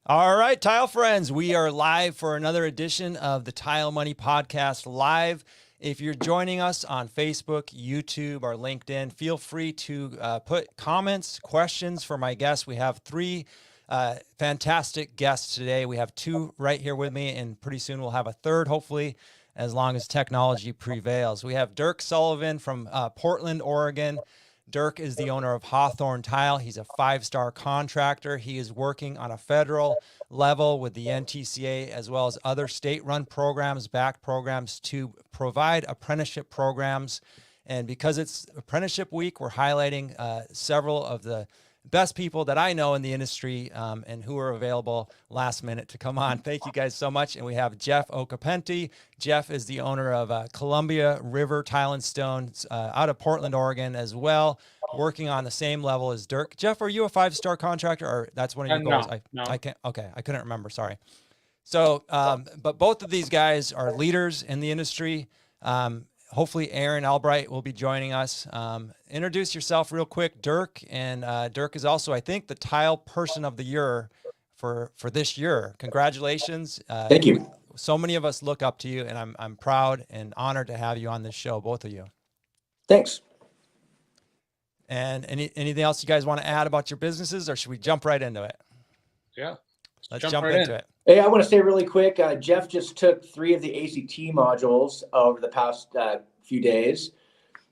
All right, Tile friends, we are live for another edition of the Tile Money Podcast Live. If you're joining us on Facebook, YouTube, or LinkedIn, feel free to put comments, questions for my guests. We have three fantastic guests today. We have two right here with me, and pretty soon we'll have a third, hopefully, as long as technology prevails. We have Dirk Sullivan from Portland, Oregon. Dirk is the owner of Hawthorne Tile. He's a five-star contractor. He is working on a federal level with the NTCA as well as other state-run programs, back programs to provide apprenticeship programs. And because it's Apprenticeship Week, we're highlighting several of the best people that I know in the industry and who are available last minute to come on. Thank you guys so much. And we have Jeff Okapenti. Jeff is the owner of Columbia River Tile and Stone out of Portland, Oregon as well, working on the same level as Dirk. Jeff, are you a five-star contractor or that's one of your goals? No. I can't. Okay. I couldn't remember. Sorry. So, but both of these guys are leaders in the industry. Hopefully Aaron Albright will be joining us. Introduce yourself real quick, Dirk. And Dirk is also, I think, the Tile Person of the Year for this year. Congratulations. Thank you. So many of us look up to you, and I'm proud and honored to have you on this show, both of you. Thanks. And anything else you guys want to add about your businesses, or should we jump right into it? Yeah. Let's jump right into it. Hey, I want to say really quick, Jeff just took 3 of the ACT modules over the past few days,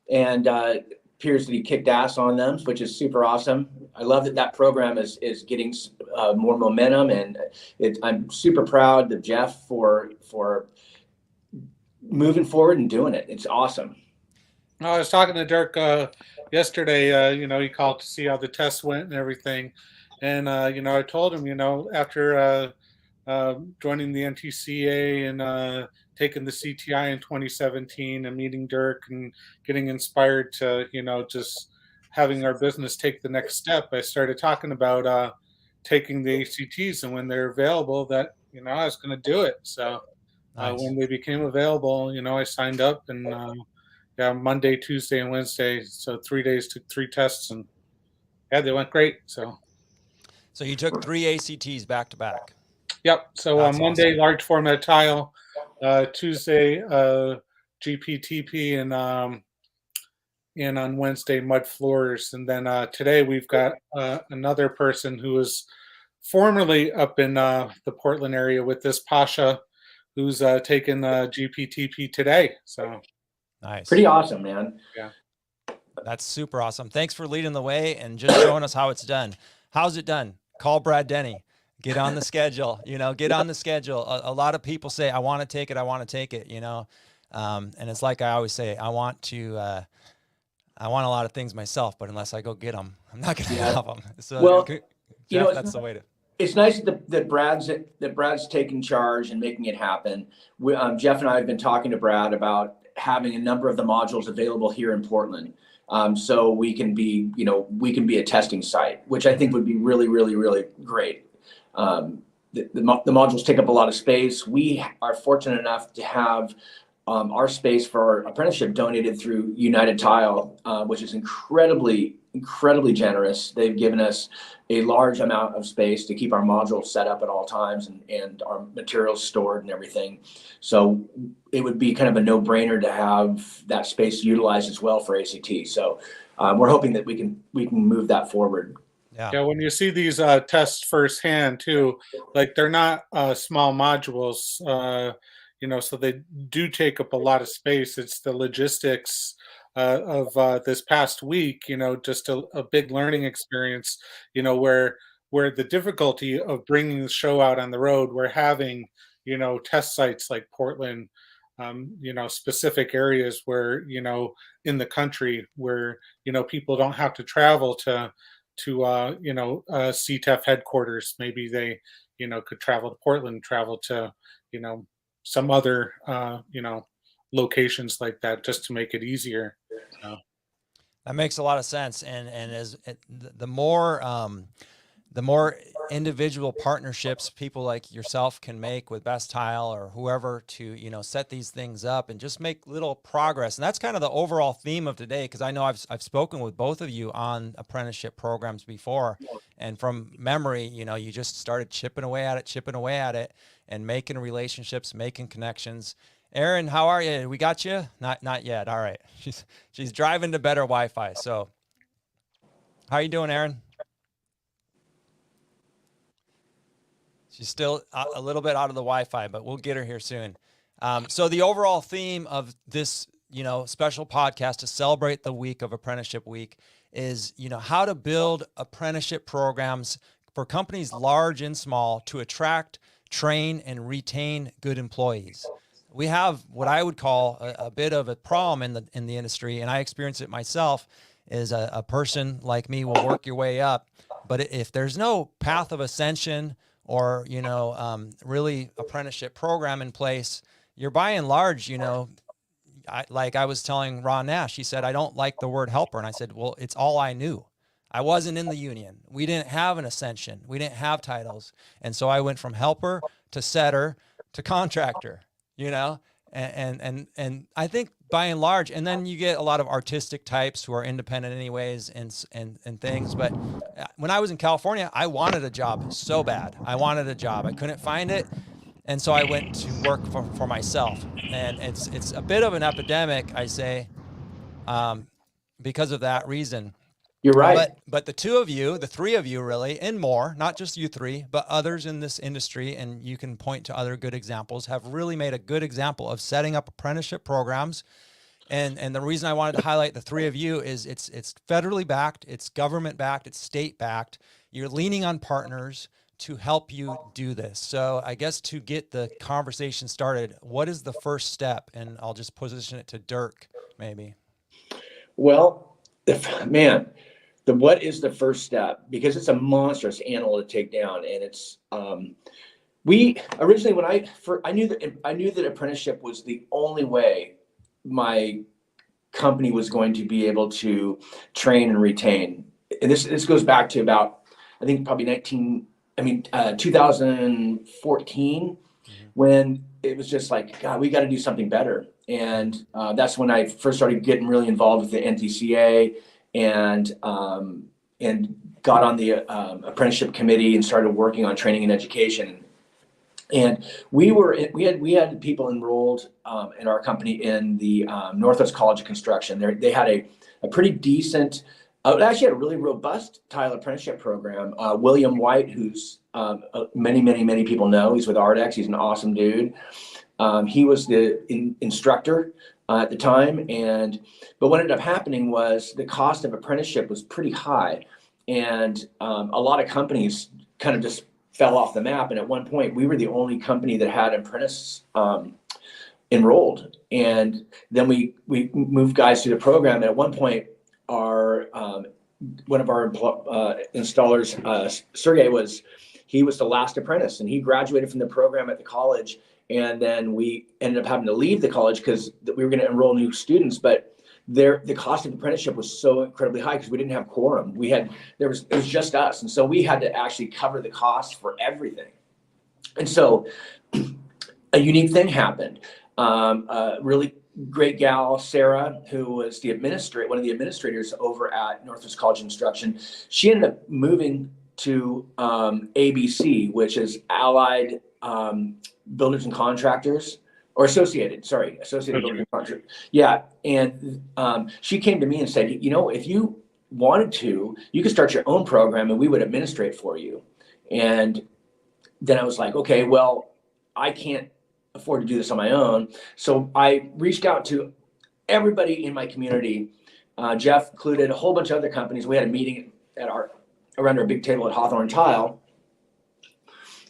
and appears that he kicked ass on them, which is super awesome. I love that program is getting more momentum, and I'm super proud of Jeff for moving forward and doing it. It's awesome. I was talking to Dirk yesterday. He called to see how the tests went and everything. And, I told him, after joining the NTCA and taking the CTI in 2017 and meeting Dirk and getting inspired to, just having our business take the next step, I started talking about taking the ACTs, and when they're available that, I was going to do it. So Nice. when they became available, I signed up, and Monday, Tuesday, and Wednesday. So 3 days, took 3 tests, and they went great. So you took 3 ACTs back to back. Yep. So Monday, awesome. Large format tile. Tuesday, GPTP, and on Wednesday, mud floors. And then today we've got another person who is formerly up in the Portland area with this Pasha, who's taken GPTP today. So nice. Pretty awesome, man. Yeah. That's super awesome. Thanks for leading the way and just showing us how it's done. How's it done? Call Brad Denny. Get on the schedule, get on the schedule. A lot of people say, I want to take it. And it's like I always say, I want a lot of things myself, but unless I go get them, I'm not going to have them. So Jeff, that's the way to. It's nice that Brad's taking charge and making it happen. Jeff and I have been talking to Brad about having a number of the modules available here in Portland. So we can be a testing site, which I think would be really, really, really great. The modules take up a lot of space. We are fortunate enough to have our space for our apprenticeship donated through United Tile, which is incredibly generous. They've given us a large amount of space to keep our modules set up at all times and our materials stored and everything. So it would be kind of a no-brainer to have that space utilized as well for ACT. So we're hoping that we can move that forward. Yeah, when you see these tests firsthand too, like they're not small modules, so they do take up a lot of space. It's the logistics of this past week, just a big learning experience, where the difficulty of bringing the show out on the road, we're having, test sites like Portland, specific areas where, in the country where, people don't have to travel to CTEF headquarters. Maybe they, could travel to Portland, travel to, some other, locations like that, just to make it easier. That makes a lot of sense. And as the more individual partnerships people like yourself can make with Best Tile or whoever to, set these things up and just make little progress. And that's kind of the overall theme of today, because I know I've spoken with both of you on apprenticeship programs before, And from memory, you just started chipping away at it and making relationships, making connections. Erin, how are you? We got you? Not yet. All right. She's driving to better Wi-Fi. So how are you doing, Erin? She's still a little bit out of the Wi-Fi, but we'll get her here soon. So the overall theme of this, special podcast to celebrate the week of Apprenticeship Week is, how to build apprenticeship programs for companies large and small to attract, train, and retain good employees. We have what I would call a bit of a problem in the industry, and I experience it myself. Is a person like me will work your way up, but if there's no path of ascension or really apprenticeship program in place, you're by and large, like I was telling Ron Nash, he said, I don't like the word helper. And I said, well, it's all I knew. I wasn't in the union. We didn't have an ascension. We didn't have titles. And so I went from helper to setter to contractor, and I think by and large, and then you get a lot of artistic types who are independent anyways and things. But when I was in California, I wanted a job so bad. I wanted a job. I couldn't find it. And so I went to work for myself, and it's a bit of an epidemic, I say, because of that reason. You're right. But the two of you, the three of you really, and more, not just you three, but others in this industry, and you can point to other good examples, have really made a good example of setting up apprenticeship programs. And the reason I wanted to highlight the three of you is it's federally backed, it's government backed, it's state backed. You're leaning on partners to help you do this. So I guess to get the conversation started, what is the first step? And I'll just position it to Dirk, maybe. Well, what is the first step? Because it's a monstrous animal to take down, and it's we originally when I knew that apprenticeship was the only way my company was going to be able to train and retain. And this goes back to about, I think probably 2014, when it was just like, God, we got to do something better. And that's when I first started getting really involved with the NTCA and got on the apprenticeship committee and started working on training and education. And we had people enrolled in our company in the Northwest College of Construction. They had a pretty decent, actually had a really robust tile apprenticeship program. William White, who's many people know, he's with Ardex. He's an awesome dude. He was the instructor at the time, but what ended up happening was the cost of apprenticeship was pretty high, and a lot of companies kind of just fell off the map. And at one point, we were the only company that had apprentices enrolled. And then we moved guys through the program. And at one point, one of our installers, Sergey, was the last apprentice, and he graduated from the program at the college. And then we ended up having to leave the college because we were going to enroll new students, but the cost of apprenticeship was so incredibly high because we didn't have quorum. It was just us, and so we had to actually cover the costs for everything. And so a unique thing happened. A really great gal, Sarah, who was one of the administrators over at Northwest College of Instruction, she ended up moving to ABC, which is Allied Builders and Contractors, or Associated Builders and Contractors. Yeah, and she came to me and said, if you wanted to, you could start your own program and we would administrate for you. And then I was like, okay, well, I can't afford to do this on my own. So I reached out to everybody in my community, Jeff included, a whole bunch of other companies. We had a meeting around our big table at Hawthorne Tile,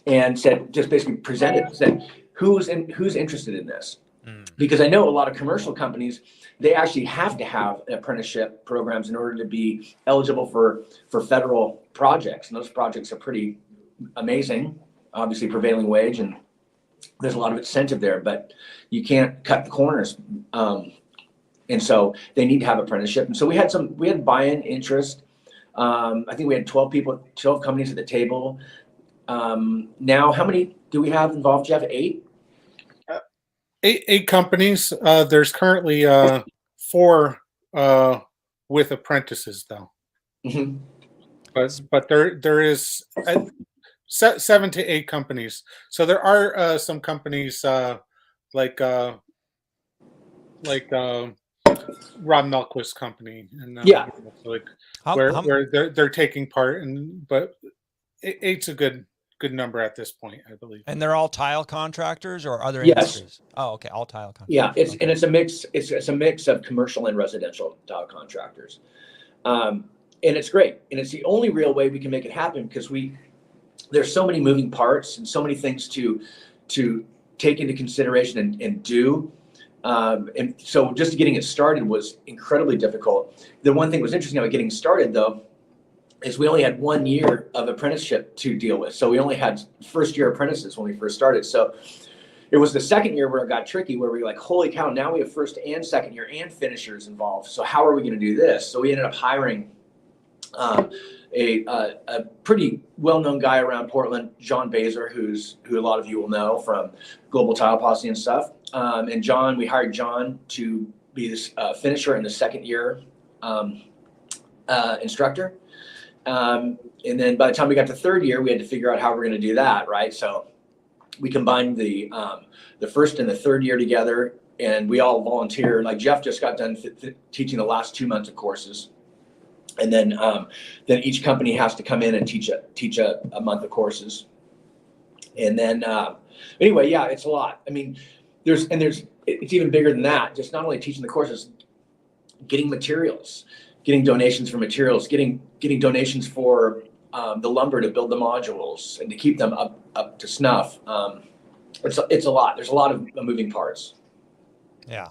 and said who's interested in this? Because I know a lot of commercial companies, they actually have to have apprenticeship programs in order to be eligible for federal projects. And those projects are pretty amazing, obviously prevailing wage, and there's a lot of incentive there, but you can't cut the corners. And so they need to have apprenticeship. And so we had buy-in interest. I think we had 12 companies at the table. Now, how many do we have involved, Jeff? 8? Eight companies. There's currently 4 with apprentices, though. Mm-hmm. but there is 7 to 8 companies. So there are some companies like like Rob Melquist's company, and Yeah. so like How, where how, they're taking part, and but eight's a good number at this point, I believe. and they're all tile contractors or other Yes. industries? Oh, okay. All tile contractors. Yeah, Okay. and it's a mix. It's a mix of commercial and residential tile contractors, and it's great. And it's the only real way we can make it happen because there's so many moving parts and so many things to take into consideration and do. And so just getting it started was incredibly difficult. The one thing that was interesting about getting started though is we only had 1 year of apprenticeship to deal with. So we only had first year apprentices when we first started. So it was the second year where it got tricky, where we were like, holy cow, now we have first and second year and finishers involved. So how are we going to do this? So we ended up hiring a pretty well-known guy around Portland, John Baser, who a lot of you will know from Global Tile Posse and stuff. And John, we hired John to be this finisher in the second year instructor. And then by the time we got to third year, we had to figure out how we're going to do that, right? So we combined the first and the third year together, and we all volunteered. Like Jeff just got done teaching the last 2 months of courses, and then each company has to come in and teach a month of courses. And then anyway, yeah, it's a lot. I mean, it's even bigger than that. Just not only teaching the courses, getting materials, getting donations for materials, getting donations for the lumber to build the modules and to keep them up to snuff. It's a lot. There's a lot of moving parts. Yeah.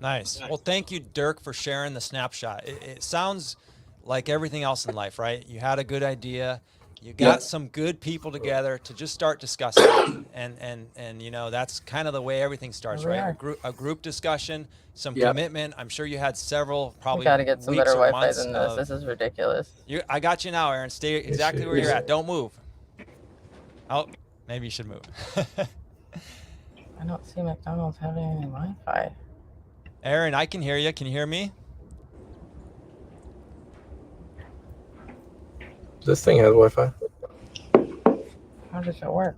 Nice. Well, thank you, Dirk, for sharing the snapshot. It sounds like everything else in life, right? You had a good idea. You got some good people together to just start discussing it. And you know, that's kind of the way everything starts, right? A group discussion, some commitment. I'm sure you had several, probably we gotta get some weeks better or Wi-Fi months than this. This is ridiculous. I got you now, Aaron. Stay exactly where you're at. Don't move. Oh, maybe you should move. I don't see McDonald's having any Wi-Fi. Aaron, I can hear you. Can you hear me? This thing has Wi-Fi. How does it work?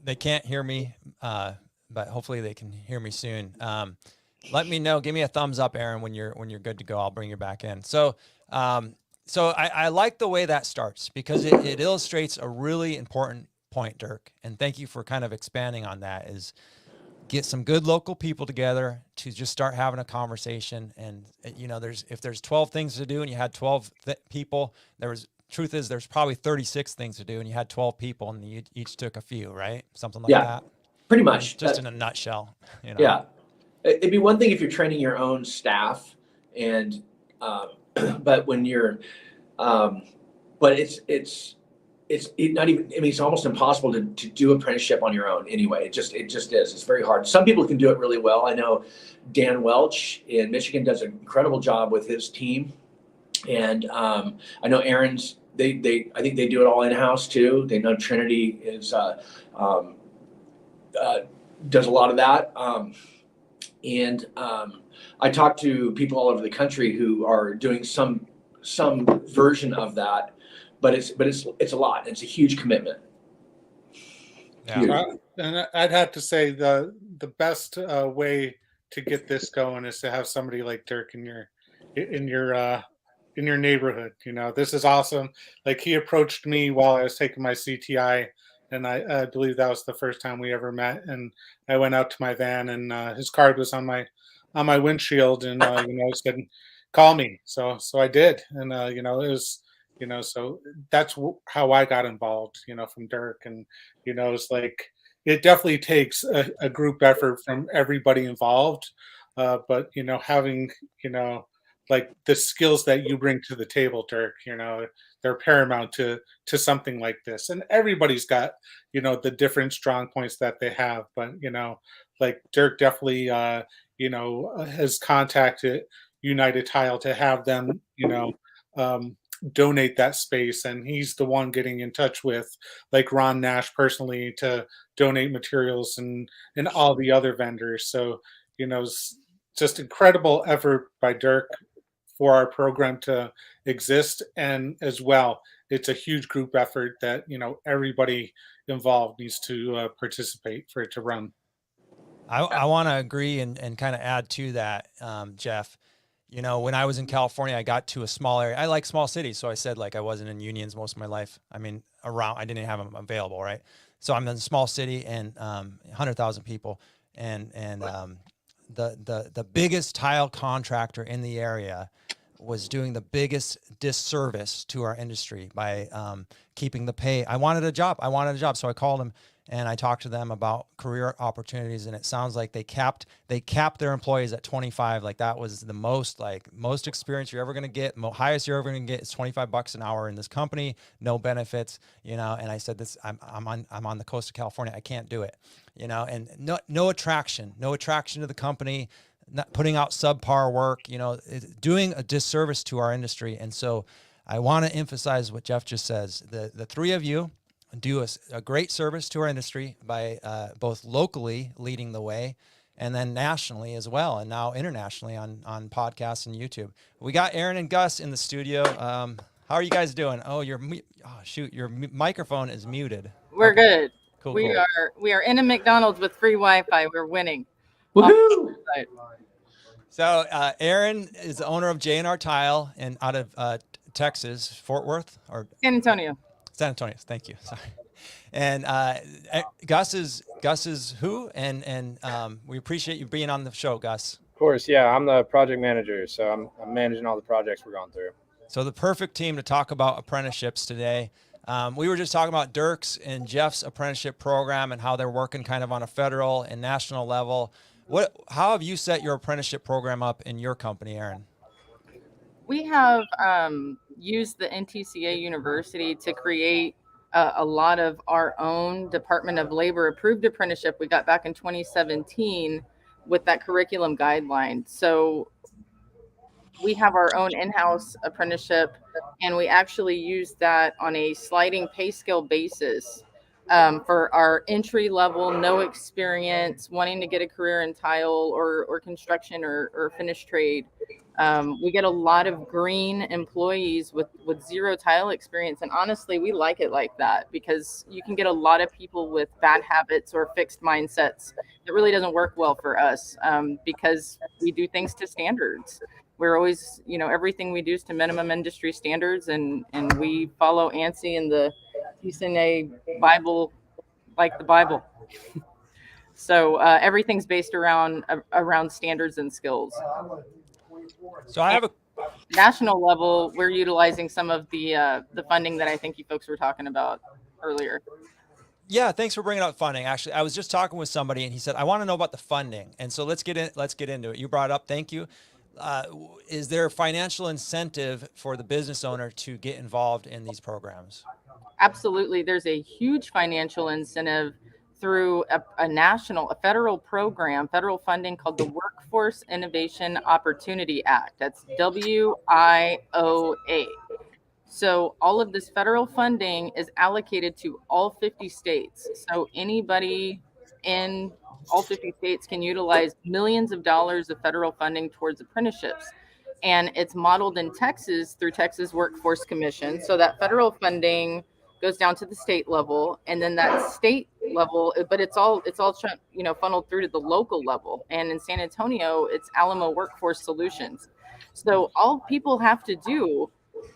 They can't hear me, but hopefully they can hear me soon. Let me know. Give me a thumbs up, Aaron, when you're good to go. I'll bring you back in. So I like the way that starts because it illustrates a really important point, Dirk. And thank you for kind of expanding on that. Is get some good local people together to just start having a conversation. And you know, if there's 12 things to do and you had 12 people, truth is there's probably 36 things to do and you had 12 people and you each took a few, right? Something like that. Pretty much. Just in a nutshell, you know? Yeah. It'd be one thing if you're training your own staff and, but when you're, but it's not even, I mean, it's almost impossible to do apprenticeship on your own anyway. It just is. It's very hard. Some people can do it really well. I know Dan Welch in Michigan does an incredible job with his team. And I know Aaron's, I think they do it all in-house too. They know Trinity does a lot of that. I talk to people all over the country who are doing some version of that, but it's a lot. It's a huge commitment. Yeah. And I'd have to say the best way to get this going is to have somebody like Dirk in your neighborhood. You know, this is awesome. Like, he approached me while I was taking my CTI, and I believe that was the first time we ever met. And I went out to my van, and his card was on my windshield, and said, "Call me." So I did, and it was, so that's how I got involved. From Dirk, and it's like it definitely takes a group effort from everybody involved, but having like the skills that you bring to the table, Dirk, they're paramount to something like this. And everybody's got, the different strong points that they have. But, like Dirk definitely, has contacted United Tile to have them, donate that space. And he's the one getting in touch with like Ron Nash personally to donate materials and all the other vendors. So, just incredible effort by Dirk for our program to exist. And as well, it's a huge group effort that, everybody involved needs to participate for it to run. I want to agree and kind of add to that, Jeff. When I was in California, I got to a small area. I like small cities. So I said, like, I wasn't in unions most of my life. I mean, I didn't have them available. Right. So I'm in a small city and 100,000 people. And the biggest tile contractor in the area was doing the biggest disservice to our industry by keeping the pay. I wanted a job. So I called him and I talked to them about career opportunities. And it sounds like they capped their employees at 25. Like that was the most experience you're ever going to get. Highest you're ever going to get is $25 an hour in this company, no benefits, And I said, I'm on the coast of California. I can't do it, and no attraction to the company, not putting out subpar work, doing a disservice to our industry. And so I want to emphasize what Jeff just says. The three of you do a great service to our industry by both locally leading the way and then nationally as well, and now internationally on podcasts and YouTube. We got Aaron and Gus in the studio. How are you guys doing? Oh, your microphone is muted. We're good. Cool. We are in a McDonald's with free Wi-Fi. We're winning. Woohoo! So Aaron is the owner of J&R Tile and out of Texas, Fort Worth or San Antonio. San Antonio. Thank you. Sorry. And Gus is who? And we appreciate you being on the show, Gus. Of course, yeah. I'm the project manager, so I'm managing all the projects we're going through. So the perfect team to talk about apprenticeships today. We were just talking about Dirk's and Jeff's apprenticeship program and how they're working kind of on a federal and national level. How have you set your apprenticeship program up in your company, Aaron? We have used the NTCA University to create a lot of our own Department of Labor approved apprenticeship we got back in 2017 with that curriculum guideline. So we have our own in-house apprenticeship, and we actually use that on a sliding pay scale basis for our entry level, no experience, wanting to get a career in tile or construction or finished trade. We get a lot of green employees with zero tile experience. And honestly, we like it like that because you can get a lot of people with bad habits or fixed mindsets. It really doesn't work well for us because we do things to standards. We're always, everything we do is to minimum industry standards, and we follow ANSI and the UCNA Bible, like the Bible. So everything's based around standards and skills. So I have a national level. We're utilizing some of the funding that I think you folks were talking about earlier. Yeah, thanks for bringing up funding. Actually, I was just talking with somebody, and he said, "I want to know about the funding." And so let's get into it. You brought it up. Thank you. Is there a financial incentive for the business owner to get involved in these programs? Absolutely. There's a huge financial incentive through a federal program, federal funding called the Workforce Innovation Opportunity Act. That's WIOA. So all of this federal funding is allocated to all 50 states. So anybody in all 50 states can utilize millions of dollars of federal funding towards apprenticeships. And it's modeled in Texas through Texas Workforce Commission. So that federal funding goes down to the state level, and then that state level, but it's all funneled through to the local level. And in San Antonio, it's Alamo Workforce Solutions. So all people have to do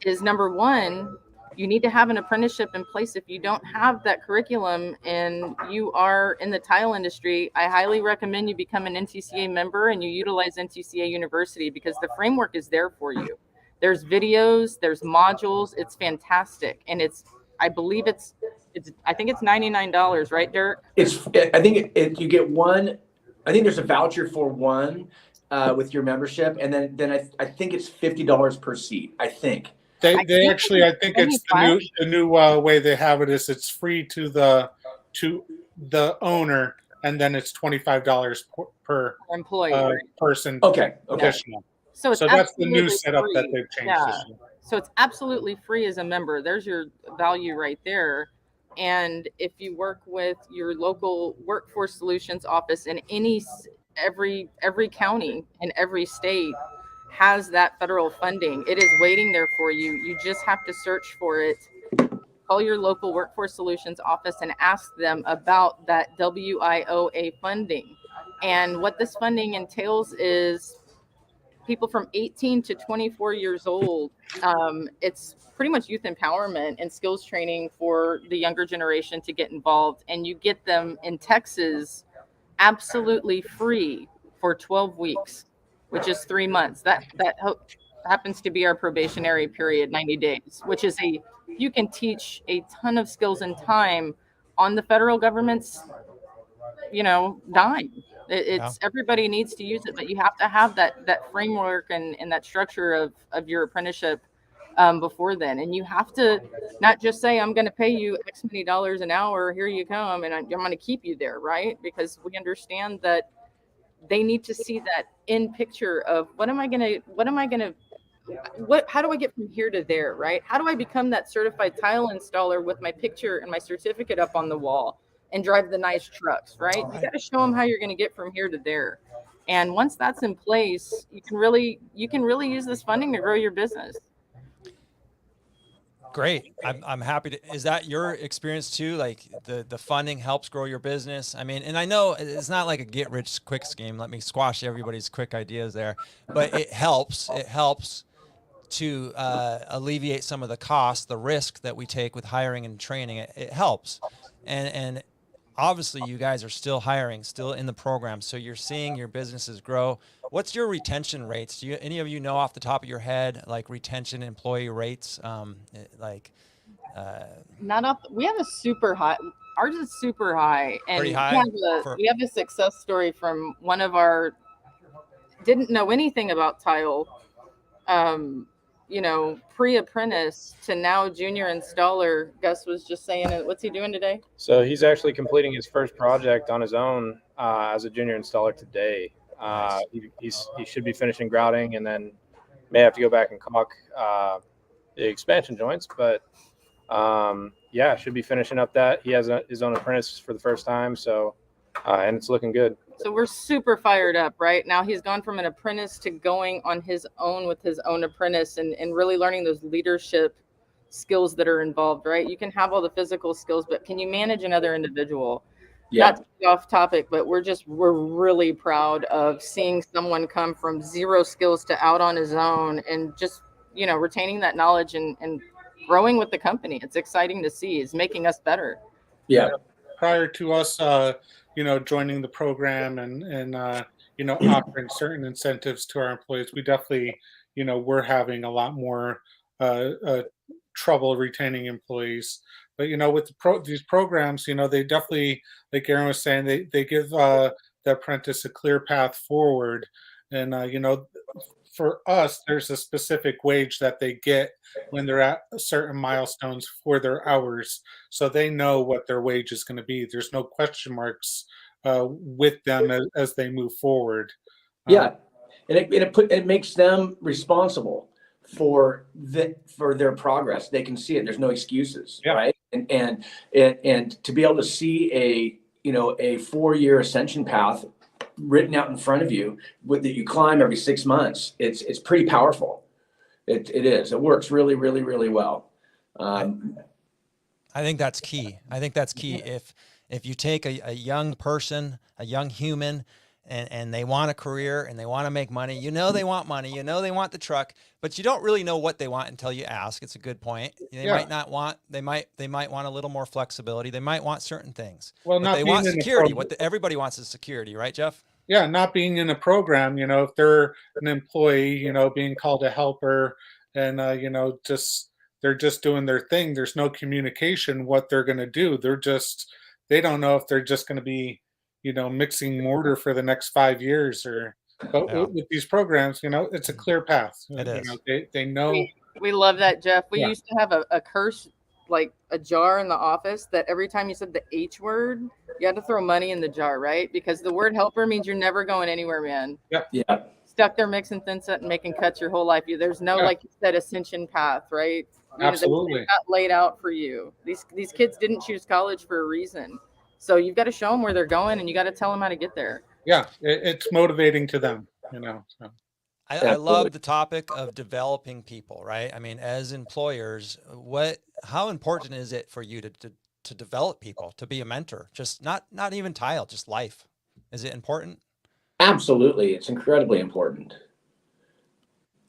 is, number one, you need to have an apprenticeship in place. If you don't have that curriculum and you are in the tile industry, I highly recommend you become an NTCA member and you utilize NTCA University because the framework is there for you. There's videos, there's modules. It's fantastic. And I think it's $99, right, Dirk? I think you get one. I think there's a voucher for one with your membership, and then I think it's $50 per seat. I think they actually, I think it's the new way they have it is it's free to the owner, and then it's $25 per employee person. Okay. Additional. So that's the new setup free. that they've changed this year. So it's absolutely free as a member. There's your value right there. And if you work with your local Workforce Solutions office in any every county and every state has that federal funding. It is waiting there for you. You just have to search for it. Call your local workforce solutions office and ask them about that WIOA funding. And what this funding entails is people from 18 to 24 years old. It's pretty much youth empowerment and skills training for the younger generation to get involved. And you get them in Texas absolutely free for 12 weeks, which is 3 months. That happens to be our probationary period, 90 days, which is you can teach a ton of skills and time on the federal government's, dime. It's everybody needs to use it, but you have to have that framework and that structure of your apprenticeship before then. And you have to not just say, I'm going to pay you X many dollars an hour, here you come, and I'm going to keep you there, right? Because we understand that they need to see that in picture of how do I get from here to there, right? How do I become that certified tile installer with my picture and my certificate up on the wall and drive the nice trucks, right? You got to show them how you're going to get from here to there. And once that's in place, you can really use this funding to grow your business. Great. I'm happy to. Is that your experience too? Like the funding helps grow your business? I mean, and I know it's not like a get rich quick scheme. Let me squash everybody's quick ideas there, but it helps. It helps to alleviate some of the cost, the risk that we take with hiring and training. It helps. And obviously you guys are still hiring, still in the program. So you're seeing your businesses grow. What's your retention rates? Any of you know off the top of your head, like retention employee rates? Not off. We have a super high. Ours is super high. And pretty high. We have a success story from one of our, didn't know anything about tile, pre-apprentice to now junior installer. Gus was just saying it. What's he doing today? So he's actually completing his first project on his own as a junior installer today. He should be finishing grouting and then may have to go back and caulk the expansion joints, but should be finishing up that. He has his own apprentice for the first time, so and it's looking good. So we're super fired up, right? Now he's gone from an apprentice to going on his own with his own apprentice and really learning those leadership skills that are involved, right? You can have all the physical skills, but can you manage another individual? Yeah. Not to be off topic, but we're really proud of seeing someone come from zero skills to out on his own and just, retaining that knowledge and growing with the company. It's exciting to see. It's making us better. Yeah. Prior to us, joining the program and offering certain incentives to our employees, we definitely, we're having a lot more trouble retaining employees. But, with these programs, they definitely, like Aaron was saying, they give the apprentice a clear path forward. And, for us, there's a specific wage that they get when they're at certain milestones for their hours. So they know what their wage is going to be. There's no question marks with them as they move forward. Yeah. And it makes them responsible for their progress. They can see it. There's no excuses, right? And to be able to see a 4-year ascension path written out in front of you that you climb every 6 months, it's pretty powerful. It is. It works really, really, really well. I think that's key. If you take a young person, a young human, and they want a career and they want to make money, they want money, they want the truck, but you don't really know what they want until you ask. It's a good point. They might want a little more flexibility. They might want certain things. Well, they want security. Everybody wants is security, right, Jeff? Yeah, not being in a program, if they're an employee, being called a helper and, they're just doing their thing. There's no communication what they're going to do. They don't know if they're just going to be, mixing mortar for the next 5 years with these programs, it's a clear path. It is. They know. We love that, Jeff. We used to have a curse, like a jar in the office that every time you said the H word, you had to throw money in the jar, right? Because the word helper means you're never going anywhere, man. Yeah. Stuck there mixing thin set and making cuts your whole life. There's no, like you said, ascension path, right? Absolutely. They got laid out for you. These kids didn't choose college for a reason. So you've got to show them where they're going and you got to tell them how to get there. yeah, it's motivating to them, you know. So. I love the topic of developing people, right? I mean, as employers, how important is it for you to develop people, to be a mentor? Just not even tile, just life. Is it important? Absolutely. It's incredibly important.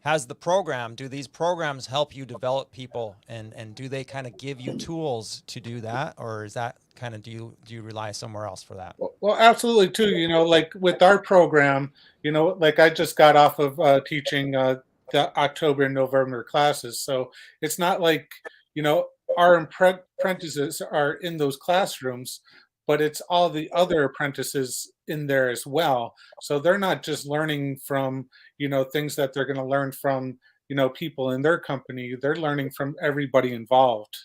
Do these programs help you develop people, and do they kind of give you tools to do that? Or is that kind of, do you rely somewhere else for that? Well, absolutely too. You know, like with our program, you know, like I just got off of teaching the October and November classes, so it's not like, you know, our apprentices are in those classrooms, but it's all the other apprentices in there as well. So they're not just learning from, you know, things that they're going to learn from, you know, people in their company. They're learning from everybody involved.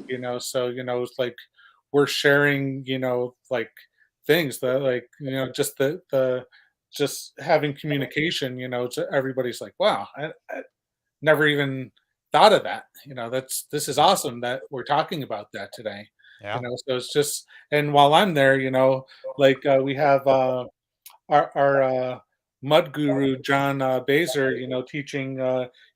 You know, so you know, it's like we're sharing, you know, like things that, like, you know, just the just having communication, you know, to everybody's like, wow, I never even thought of that. You know, this is awesome that we're talking about that today. Yeah. You know, so it's just, and while I'm there, you know, like we have our mud guru John Baser, you know, teaching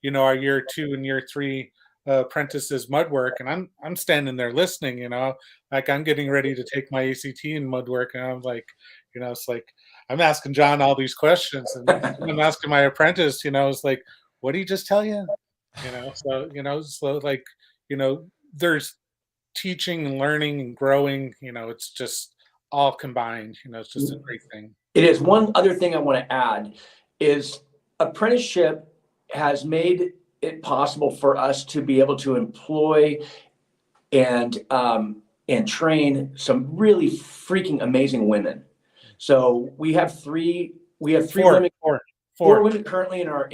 you know, our year 2 and year 3 apprentices mud work, and I'm standing there listening, you know, like I'm getting ready to take my ACT in mud work, and I'm like, you know, it's like I'm asking John all these questions, and I'm asking my apprentice, you know, it's like, what did he just tell you? You know, so you know, so like, you know, there's teaching and learning and growing, you know, it's just all combined, you know, it's just a great thing. It is. One other thing I want to add is apprenticeship has made it possible for us to be able to employ and train some really freaking amazing women. So we have three women, four women currently in our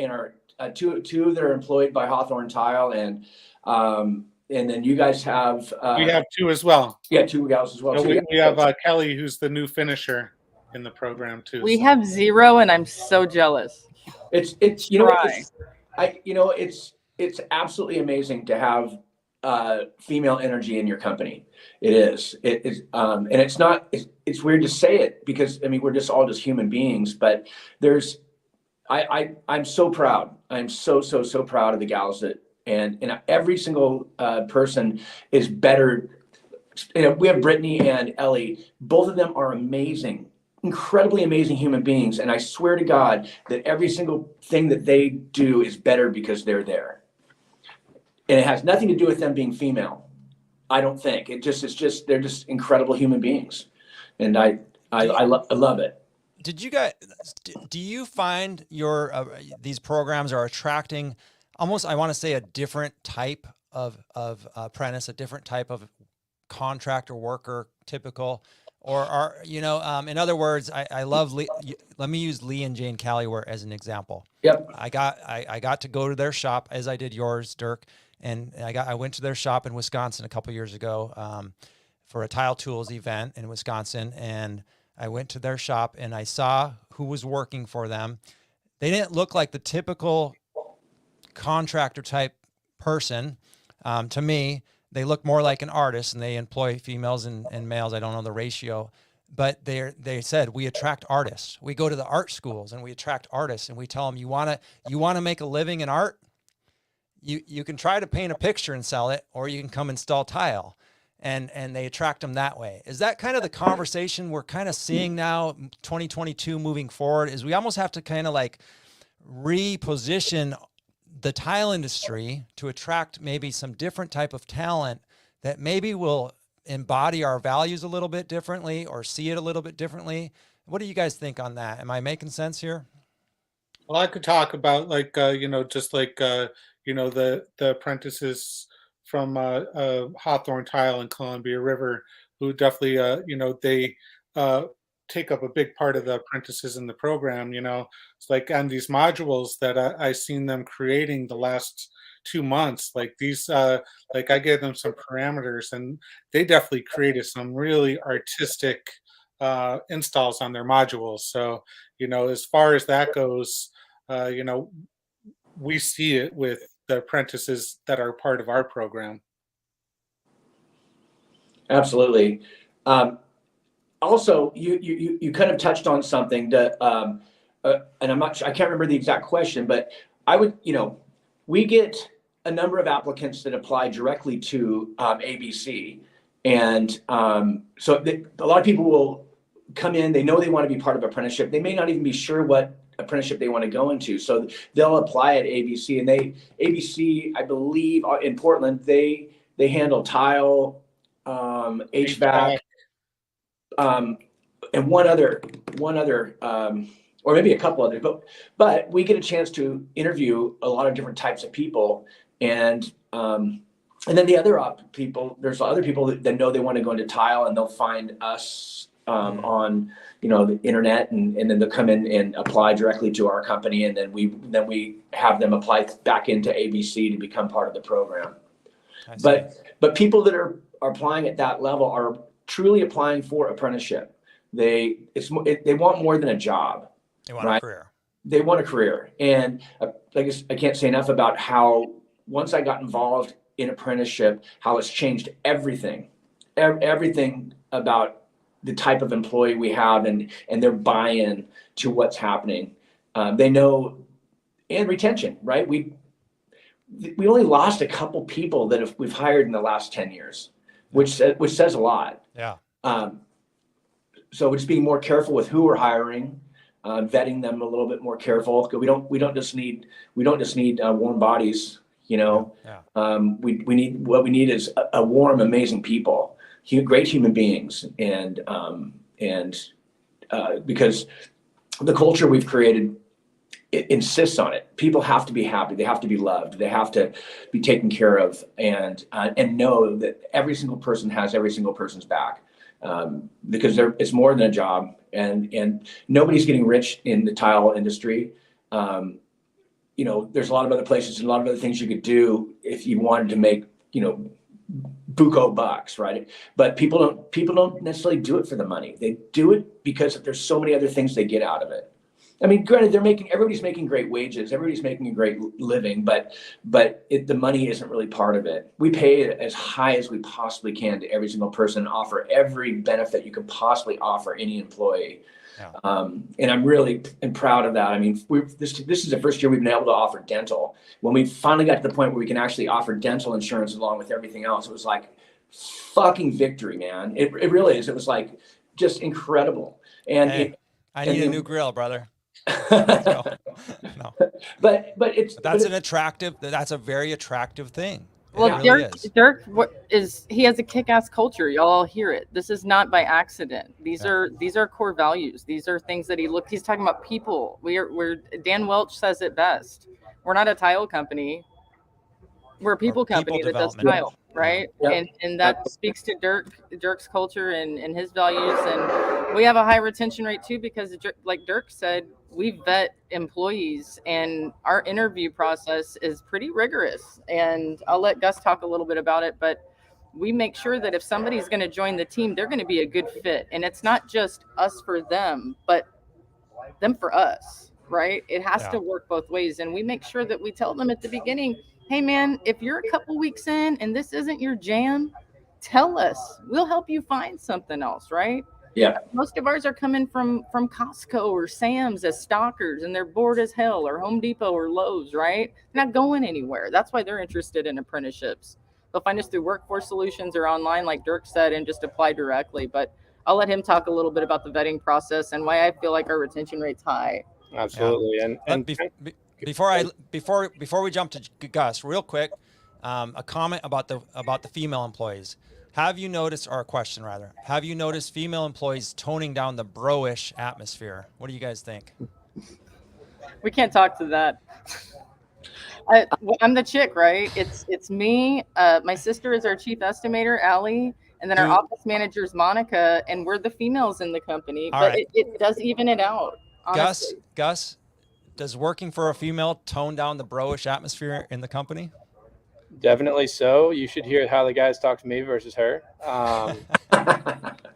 two that are employed by Hawthorne Tile, and then you guys have We have 2 as well. yeah, 2 gals as well. So So we have Kelly, who's the new finisher in the program too. We so. have 0, and I'm so jealous. It's you know Try. it's absolutely amazing to have female energy in your company. It is. It is, and it's not. It's weird to say it because I mean we're just all just human beings, but there's. I'm so proud. I'm so proud of the gals that and every single person is better. You know, we have Brittany and Ellie. Both of them are amazing, incredibly amazing human beings. And I swear to God that every single thing that they do is better because they're there. And it has nothing to do with them being female. I don't think it's just they're just incredible human beings, and I love it. Did you guys? Do you find these programs are attracting almost, I want to say, a different type of apprentice, a different type of contractor worker, typical, or are, you know, in other words, I love let me use Lee and Jane Callyware as an example. Yep. I got to go to their shop, as I did yours, Dirk, and I went to their shop in Wisconsin a couple years ago for a Tile Tools event in Wisconsin, and I went to their shop and I saw who was working for them. They didn't look like the typical contractor type person. To me, they look more like an artist, and they employ females and males. I don't know the ratio, but they said, we attract artists. We go to the art schools and we attract artists, and we tell them, you want to make a living in art? You can try to paint a picture and sell it, or you can come install tile. And they attract them that way. Is that kind of the conversation we're kind of seeing now, 2022 moving forward, is we almost have to kind of like reposition the tile industry to attract maybe some different type of talent that maybe will embody our values a little bit differently or see it a little bit differently? What do you guys think on that? Am I making sense here? Well, I could talk about like you know, just like you know, the apprentices from Hawthorne Tile and Columbia River, who definitely you know, they take up a big part of the apprentices in the program. You know, it's like on these modules that I seen them creating the last 2 months. Like these, like I gave them some parameters, and they definitely created some really artistic installs on their modules. So you know, as far as that goes, you know, we see it with the apprentices that are part of our program. Absolutely. also, you kind of touched on something that, and I'm not sure, I can't remember the exact question, but I would, we get a number of applicants that apply directly to ABC. And so a lot of people will come in, they know they want to be part of apprenticeship. They may not even be sure what apprenticeship they want to go into. So they'll apply at ABC, and ABC, I believe in Portland, they handle tile, HVAC, and one other, or maybe a couple others, but we get a chance to interview a lot of different types of people. And then the other people, there's other people that know they want to go into tile, and they'll find us on the internet, and then they'll come in and apply directly to our company, and then we have them apply back into ABC to become part of the program. But people that are applying at that level are truly applying for apprenticeship. They want more than a job. They want a career. They want a career. And I can't say enough about how once I got involved in apprenticeship, how it's changed everything about the type of employee we have and their buy-in to what's happening. They know, and retention, right? We only lost a couple people that we've hired in the last 10 years, which says a lot. Yeah. So we're just being more careful with who we're hiring, vetting them a little bit more careful. We don't just need warm bodies. Yeah. We need is a warm, amazing people, great human beings, and because the culture we've created, it insists on it. People have to be happy. They have to be loved. They have to be taken care of, and know that every single person has every single person's back, because it's more than a job, and nobody's getting rich in the tile industry. There's a lot of other places and a lot of other things you could do if you wanted to make, buco bucks, right? But people don't necessarily do it for the money. They do it because there's so many other things they get out of it. I mean, granted, everybody's making great wages, everybody's making a great living, but the money isn't really part of it. We pay as high as we possibly can to every single person, offer every benefit you could possibly offer any employee. Yeah. And I'm really proud of that. I mean, this is the first year we've been able to offer dental. When we finally got to the point where we can actually offer dental insurance along with everything else, it was like fucking victory, man. It really is. It was like just incredible. And hey, I need a new grill, brother. No. But that's a very attractive thing. Well, really Dirk, he has a kick-ass culture. Y'all hear it. This is not by accident. These are core values. These are things that he's talking about people. Dan Welch says it best. We're not a tile company. We're a people company that does tile, right? Yep. And that speaks to Dirk's culture and his values. And we have a high retention rate too, because like Dirk said, we vet employees, and our interview process is pretty rigorous. And I'll let Gus talk a little bit about it, but we make sure that if somebody's going to join the team, they're going to be a good fit. And it's not just us for them, but them for us, right? It has to work both ways. And we make sure that we tell them at the beginning, hey man, if you're a couple weeks in and this isn't your jam, tell us. We'll help you find something else, right? Yeah. Most of ours are coming from Costco or Sam's as stalkers, and they're bored as hell, or Home Depot or Lowe's, right? They're not going anywhere. That's why they're interested in apprenticeships. They'll find us through Workforce Solutions or online, like Dirk said, and just apply directly. But I'll let him talk a little bit about the vetting process and why I feel like our retention rate's high. Absolutely. Yeah. And before we jump to Gus, real quick, a comment about the female employees. Have you noticed, or a question rather, have you noticed female employees toning down the bro-ish atmosphere? What do you guys think? We can't talk to that. I'm the chick, right? It's me. My sister is our chief estimator, Allie, and then our office manager is Monica, and we're the females in the company. But right. it does even it out. Honestly. Gus, does working for a female tone down the bro-ish atmosphere in the company? Definitely so. You should hear how the guys talk to me versus her.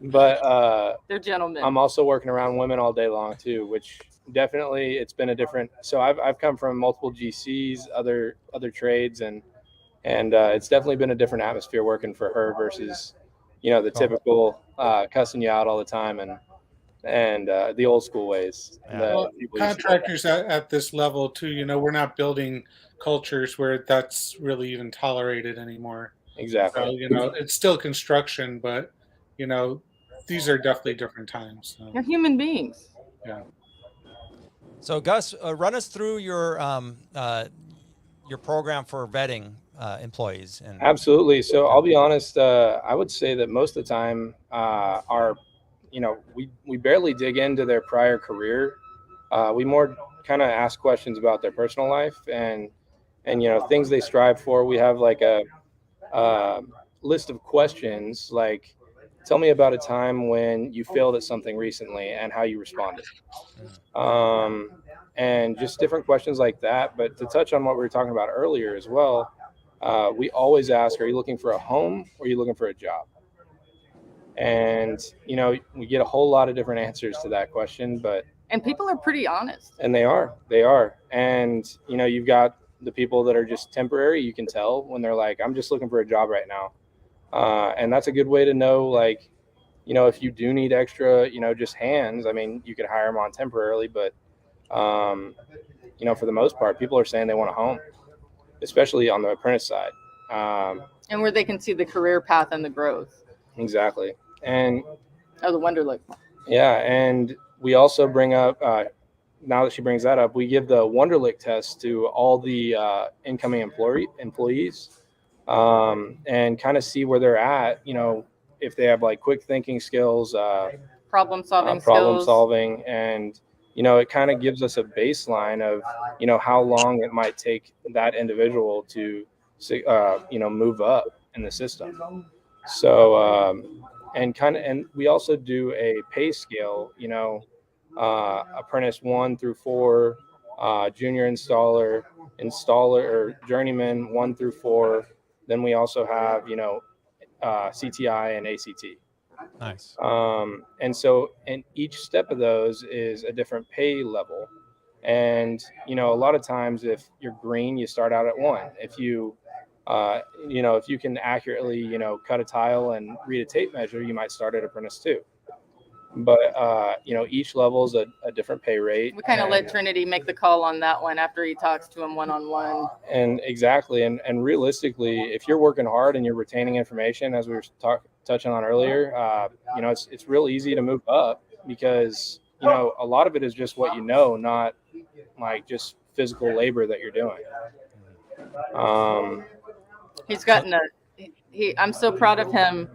But they're gentlemen. I'm also working around women all day long too, which definitely it's been a different. So I've come from multiple GCs, other trades, and it's definitely been a different atmosphere working for her versus the typical cussing you out all the time and the old school ways. Yeah. that Well, people used to- Contractors at this level too, we're not building cultures where that's really even tolerated anymore. Exactly. So, it's still construction, but, these are definitely different times. So, they're human beings. yeah. So Gus, run us through your program for vetting employees. And Absolutely. So I'll be honest. I would say that most of the time, we barely dig into their prior career. We more kind of ask questions about their personal life and things they strive for. We have like a list of questions like, tell me about a time when you failed at something recently and how you responded. And just different questions like that. But to touch on what we were talking about earlier as well, we always ask, are you looking for a home or are you looking for a job? And, we get a whole lot of different answers to that question, And people are pretty honest. and they are. And, you've got the people that are just temporary. You can tell when they're like, I'm just looking for a job right now. And that's a good way to know, like, if you do need extra, just hands, I mean, you could hire them on temporarily, but, for the most part, people are saying they want a home, especially on the apprentice side. And where they can see the career path and the growth. Exactly. And Oh, the Wonderlic. yeah, and we also bring up, now that she brings that up, we give the Wonderlic test to all the incoming employees and kind of see where they're at, if they have like quick thinking skills, Problem solving problem skills. solving, and it kind of gives us a baseline of how long it might take that individual to move up in the system. So and we also do a pay scale, apprentice 1 through 4, junior installer, or journeyman 1 through 4. Then we also have CTI and ACT. nice. And so, and each step of those is a different pay level. And, a lot of times if you're green, you start out at 1. If you, if you can accurately, cut a tile and read a tape measure, you might start at apprentice 2. But, each level is a different pay rate. We kind of let Trinity make the call on that one after he talks to him one-on-one. And exactly. And realistically, if you're working hard and you're retaining information, as we were touching on earlier, it's real easy to move up because, a lot of it is just what not like just physical labor that you're doing. He's gotten I'm so proud of him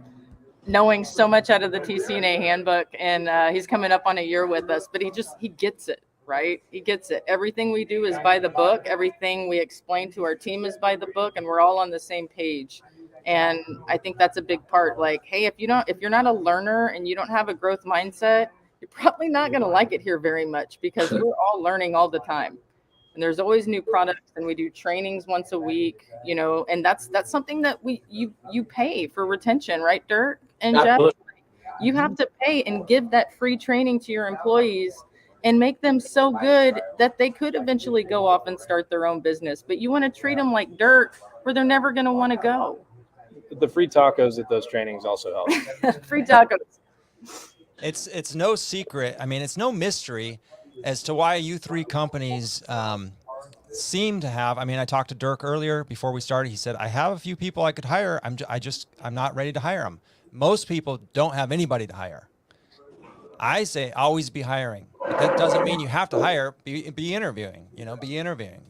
knowing so much out of the TCNA handbook, and he's coming up on a year with us, but he gets it, right? He gets it. Everything we do is by the book. Everything we explain to our team is by the book, and we're all on the same page. And I think that's a big part. Like, hey, if you're not a learner and you don't have a growth mindset, you're probably not going to like it here very much because we're all learning all the time. And there's always new products, and we do trainings once a week, and that's something that you pay for retention, right, Dirk and Jeff? You have to pay and give that free training to your employees and make them so good that they could eventually go off and start their own business. But you want to treat them like dirt where they're never going to want to go. The free tacos at those trainings also help. Free tacos. It's no secret. I mean, it's no mystery as to why you 3 companies seem to have. I mean, I talked to Dirk earlier before we started. He said, I have a few people I could hire. I'm not ready to hire them. Most people don't have anybody to hire. I say always be hiring. But that doesn't mean you have to hire. Be interviewing.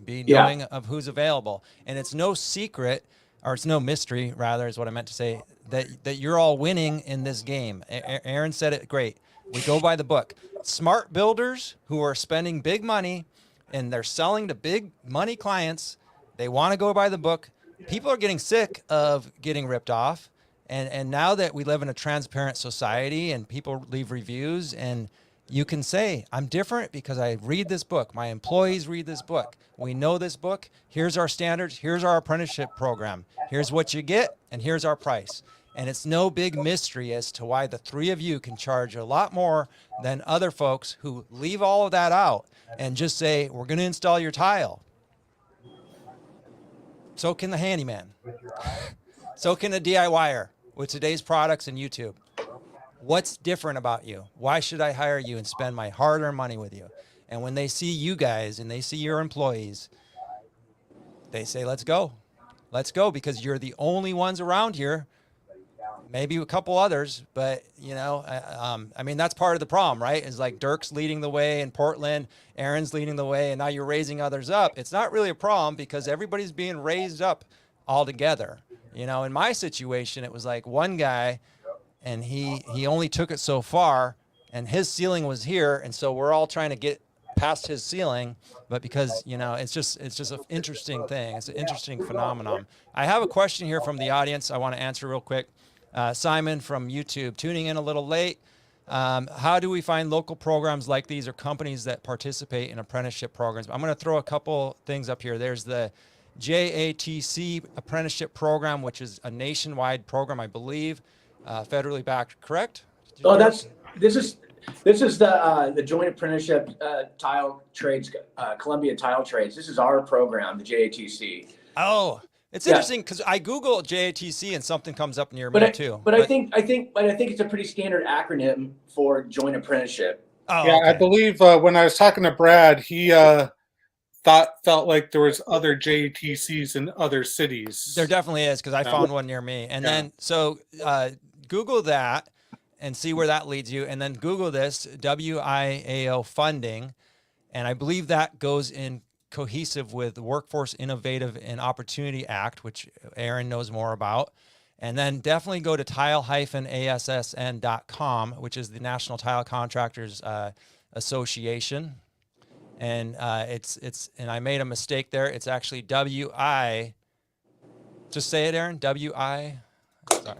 Be knowing of who's available. And it's no secret, or it's no mystery, rather, is what I meant to say, that you're all winning in this game. Aaron said it great. We go by the book. Smart builders who are spending big money and they're selling to big money clients, they want to go by the book. People are getting sick of getting ripped off. And now that we live in a transparent society and people leave reviews, and you can say, I'm different because I read this book. My employees read this book. We know this book. Here's our standards. Here's our apprenticeship program. Here's what you get, and here's our price. And it's no big mystery as to why the 3 of you can charge a lot more than other folks who leave all of that out and just say, we're going to install your tile. So can the handyman. So can the DIYer. with today's products and YouTube? What's different about you? Why should I hire you and spend my hard-earned money with you? And when they see you guys and they see your employees, they say, let's go. Let's go, because you're the only ones around here. Maybe a couple others, but I mean, that's part of the problem, right? Is like Dirk's leading the way in Portland, Aaron's leading the way, and now you're raising others up. It's not really a problem because everybody's being raised up all together. In my situation, it was like one guy, and he only took it so far, and his ceiling was here, and so we're all trying to get past his ceiling. But because it's just an interesting thing. It's an interesting phenomenon. I have a question here from the audience I want to answer real quick. Simon from YouTube, tuning in a little late. How do we find local programs like these or companies that participate in apprenticeship programs? I'm going to throw a couple things up here. There's the JATC apprenticeship program, which is a nationwide program, I believe, federally backed. Correct? Oh, this is the Joint Apprenticeship Tile Trades, Columbia Tile Trades. This is our program, the JATC. Oh. It's interesting because I Google JATC and something comes up near me too. But I think it's a pretty standard acronym for joint apprenticeship. Oh, yeah, okay. I believe when I was talking to Brad, he felt like there was other JATCs in other cities. There definitely is, because I found one near me. And then so Google that and see where that leads you, and then Google this WIAO funding, and I believe that goes in cohesive with the Workforce Innovative and Opportunity Act, which Aaron knows more about. And then definitely go to tile-assn.com, which is the National Tile Contractors Association. And and I made a mistake there. It's actually WI. Just say it, Aaron. WI. Sorry.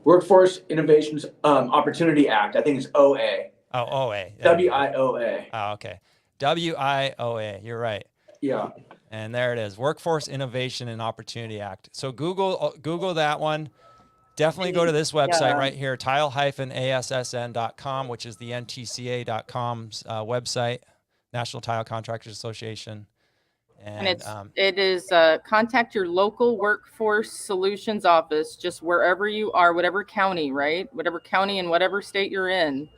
Workforce Innovations Opportunity Act. I think it's OA. Oh, OA. WIOA. Oh, okay. WIOA. You're right. Yeah. And there it is. Workforce Innovation and Opportunity Act. So Google that one. Definitely go to this website right here, tile-assn.com, which is the ntca.com's website, National Tile Contractors Association. And it is contact your local workforce solutions office, just wherever you are, whatever county, right? Whatever county and whatever state you're in.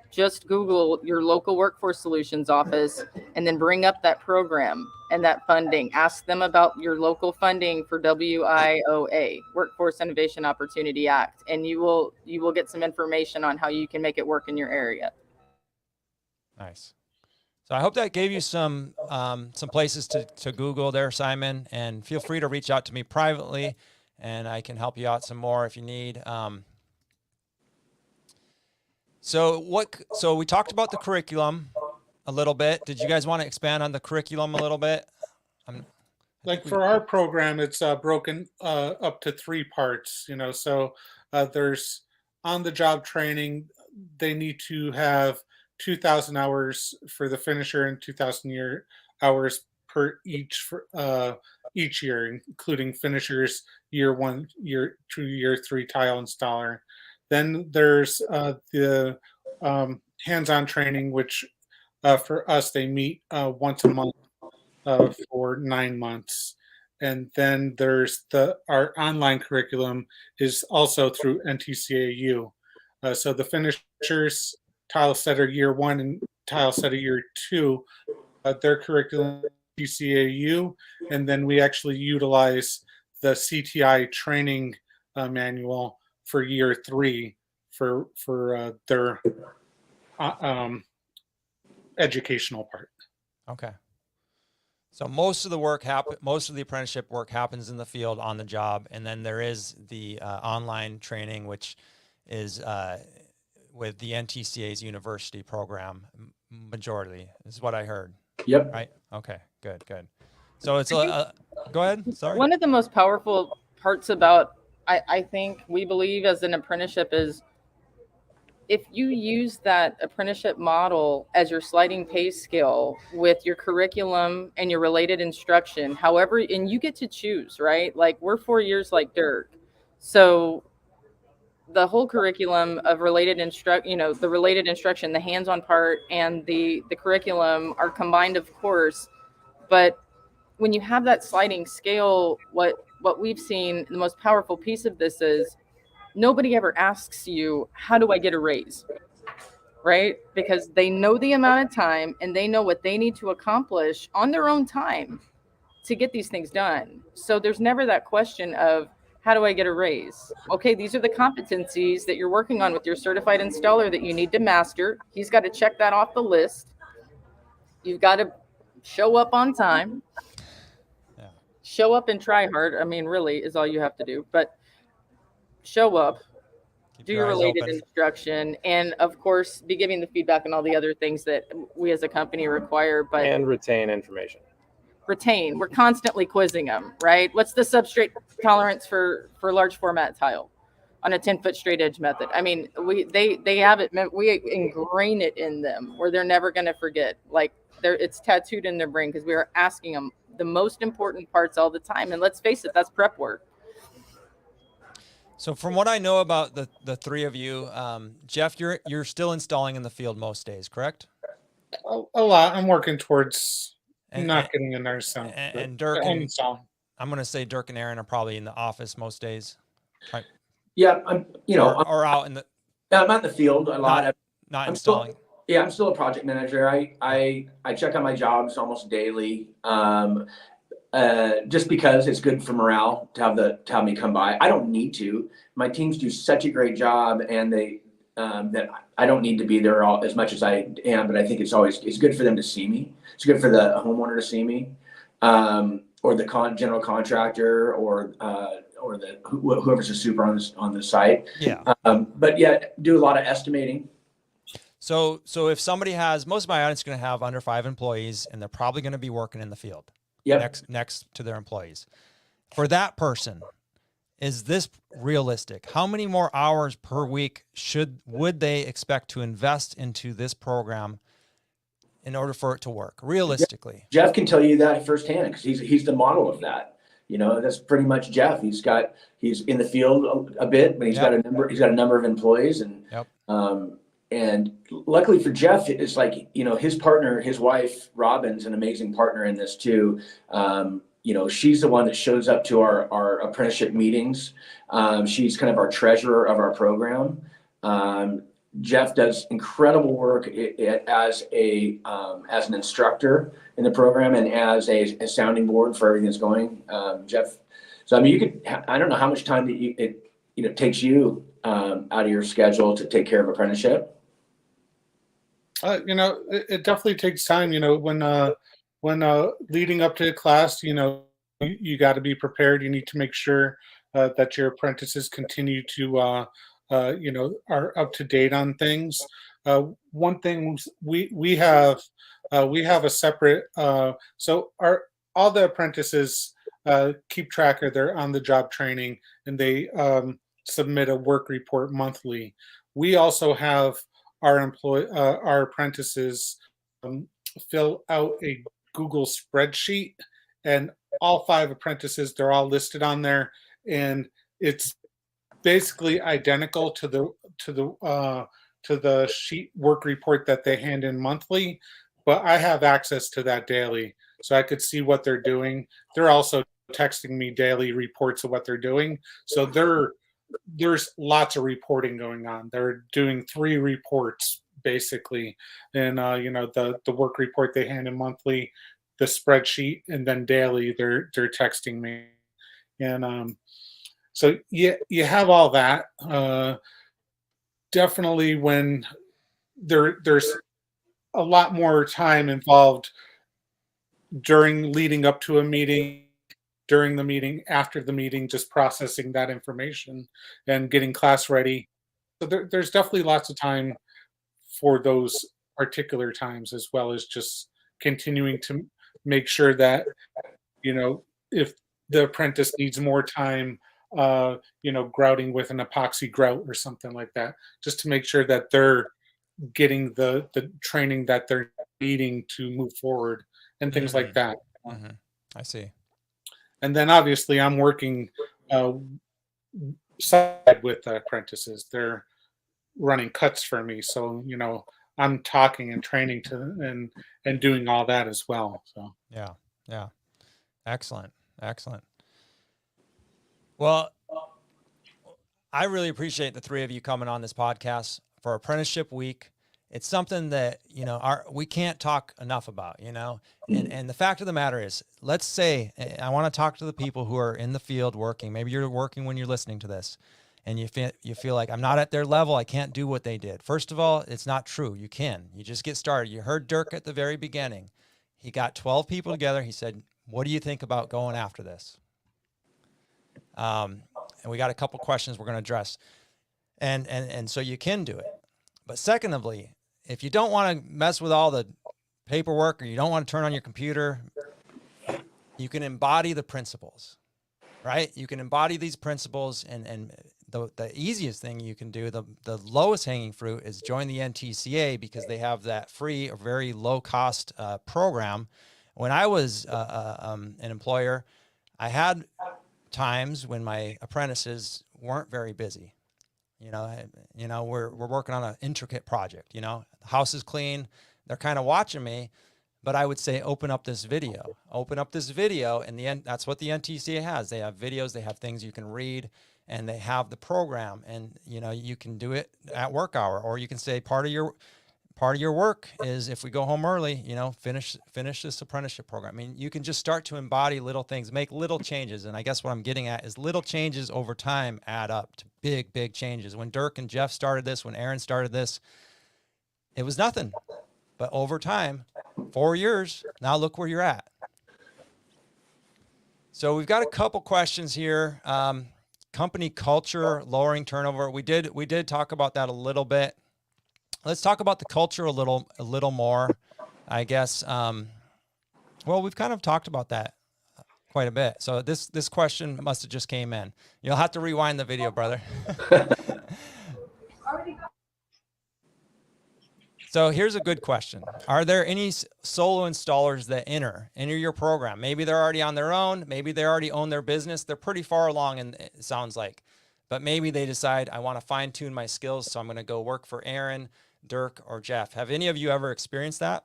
Just Google your local workforce solutions office and then bring up that program and that funding. Ask them about your local funding for WIOA, Workforce Innovation Opportunity Act, and you will get some information on how you can make it work in your area. Nice. So I hope that gave you some places to Google there, Simon, and feel free to reach out to me privately, and I can help you out some more if you need. So we talked about the curriculum a little bit. Did you guys want to expand on the curriculum a little bit? For our program, it's broken up to 3 parts, so there's on-the-job training. They need to have 2,000 hours for the finisher and 2,000 hours per each year, including finishers, year 1, year 2, year 3 tile installer. Then there's the hands-on training, which for us, they meet once a month for 9 months. And then there's our online curriculum is also through NTCAU. So the finishers, tile setter year 1 and tile setter year 2, their curriculum is NTCAU, and then we actually utilize the CTI training manual for year 3 for their educational part. Okay. So most of the apprenticeship work happens in the field on the job, and then there is the online training, which is with the NTCA's university program. Majority is what I heard. Yep. Right. Okay. Good. So it's go ahead. Sorry. One of the most powerful parts about I think we believe as an apprenticeship is if you use that apprenticeship model as your sliding pay scale with your curriculum and your related instruction, however, and you get to choose, right? Like we're 4 years like Dirk. So the whole curriculum of related the related instruction, the hands-on part and the curriculum are combined, of course, but when you have that sliding scale, what we've seen, the most powerful piece of this is nobody ever asks you, how do I get a raise? Right? Because they know the amount of time and they know what they need to accomplish on their own time to get these things done. So there's never that question of, how do I get a raise? Okay, these are the competencies that you're working on with your certified installer that you need to master. He's got to check that off the list. You've got to show up on time. Yeah. Show up and try hard. I mean, really is all you have to do. But show up, Keep do your eyes related open. instruction, and of course, be giving the feedback and all the other things that we as a company require. But And retain information. retain, we're constantly quizzing them, right? What's the substrate tolerance for large format tile on a 10-foot straight edge method? I mean, they have it, we ingrain it in them where they're never going to forget. Like, it's tattooed in their brain because we are asking them the most important parts all the time. And let's face it, that's prep work. So from what I know about the three of you, Jeff, you're still installing in the field most days, correct? A lot. I'm working towards And, not getting in there soon. and Dirk and I'm going to say Dirk and Aaron are probably in the office most days. Right? Yeah, I'm, or out in the. I'm out in the field a lot. Not I'm installing. I'm still a project manager. I check on my jobs almost daily. Just because it's good for morale to have me come by. I don't need to. My teams do such a great job, and they that I don't need to be there as much as I am. But I think it's good for them to see me. It's good for the homeowner to see me, or the general contractor, or whoever's a super on the site. Yeah. But yeah, do a lot of estimating. So if somebody has, most of my audience is going to have under 5 employees, and they're probably going to be working in the field. Yep. Next to their employees. For that person, is this realistic? How many more hours per week would they expect to invest into this program in order for it to work realistically? Jeff can tell you that firsthand because he's the model of that. That's pretty much Jeff. He's in the field a bit, but he's got a number of employees, and luckily for Jeff, it's like, his partner, his wife, Robin's an amazing partner in this too. She's the one that shows up to our apprenticeship meetings. She's kind of our treasurer of our program. Jeff does incredible work as an instructor in the program and as a sounding board for everything that's going. Jeff, so I mean, I don't know how much time that it takes you out of your schedule to take care of apprenticeship. It definitely takes time. When leading up to the class, you got to be prepared. You need to make sure that your apprentices continue to, are up to date on things. One thing we have a separate. So all the apprentices keep track of their on-the-job training, and they submit a work report monthly. We also have our apprentices fill out a Google spreadsheet, and all 5 apprentices, they're all listed on there, and it's basically identical to the sheet work report that they hand in monthly, but I have access to that daily, so I could see what they're doing. They're also texting me daily reports of what they're doing, so there's lots of reporting going on. They're doing 3 reports basically, and the work report they hand in monthly, the spreadsheet, and then daily they're texting me, and so you have all that. Definitely when there's a lot more time involved during leading up to a meeting, during the meeting, after the meeting, just processing that information and getting class ready. So there's definitely lots of time for those particular times, as well as just continuing to make sure that, if the apprentice needs more time, grouting with an epoxy grout or something like that, just to make sure that they're getting the training that they're needing to move forward and things like that. Mm-hmm. I see. And then obviously I'm working side with the apprentices. They're running cuts for me, so I'm talking and training to them and doing all that as well. So yeah. Excellent. Excellent. Well, I really appreciate the three of you coming on this podcast for Apprenticeship Week. It's something that, you know, we can't talk enough about, you know, and the fact of the matter is, let's say, I want to talk to the people who are in the field working. Maybe you're working when you're listening to this and you feel like I'm not at their level. I can't do what they did. First of all, it's not true. You can. You just get started. You heard Dirk at the very beginning. He got 12 people together. He said, what do you think about going after this? And we got a couple questions we're going to address. And so you can do it. But secondly, if you don't want to mess with all the paperwork or you don't want to turn on your computer, you can embody the principles, right? You can embody these principles, and the easiest thing you can do, the lowest hanging fruit, is join the NTCA, because they have that free or very low cost program. When I was an employer, I had times when my apprentices weren't very busy. You know, we're working on an intricate project. You know, the house is clean. They're kind of watching me, but I would say, open up this video. And that's what the NTCA has. They have videos. They have things you can read, and they have the program. And you know, you can do it at work hour, or you can say part of your work is, if we go home early, you know, finish this apprenticeship program. I mean, you can just start to embody little things, make little changes. And I guess what I'm getting at is little changes over time add up to big, big changes. When Dirk and Jeff started this, when Aaron started this, it was nothing. But over time, 4 years, now look where you're at. So we've got a couple questions here. Company culture, lowering turnover. We did talk about that a little bit. Let's talk about the culture a little more, I guess. Well, we've kind of talked about that quite a bit. So this question must have just came in. You'll have to rewind the video, brother. So here's a good question. Are there any solo installers that enter your program? Maybe they're already on their own. Maybe they already own their business. They're pretty far along, and it sounds like. But maybe they decide, I want to fine tune my skills, so I'm going to go work for Aaron, Dirk, or Jeff. Have any of you ever experienced that?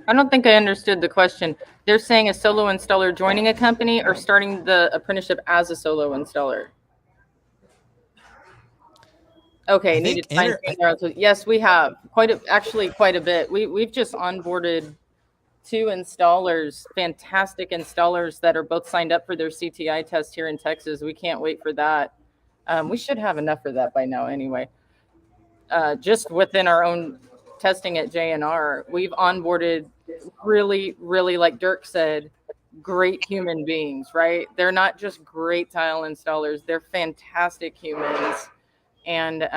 I don't think I understood the question. They're saying a solo installer joining a company or starting the apprenticeship as a solo installer? Okay, needed time. Yes, we have quite a bit. We've just onboarded 2 installers, fantastic installers that are both signed up for their CTI test here in Texas. We can't wait for that. We should have enough for that by now anyway. Just within our own testing at JNR, we've onboarded really, really, like Dirk said, great human beings, right? They're not just great tile installers. They're fantastic humans. And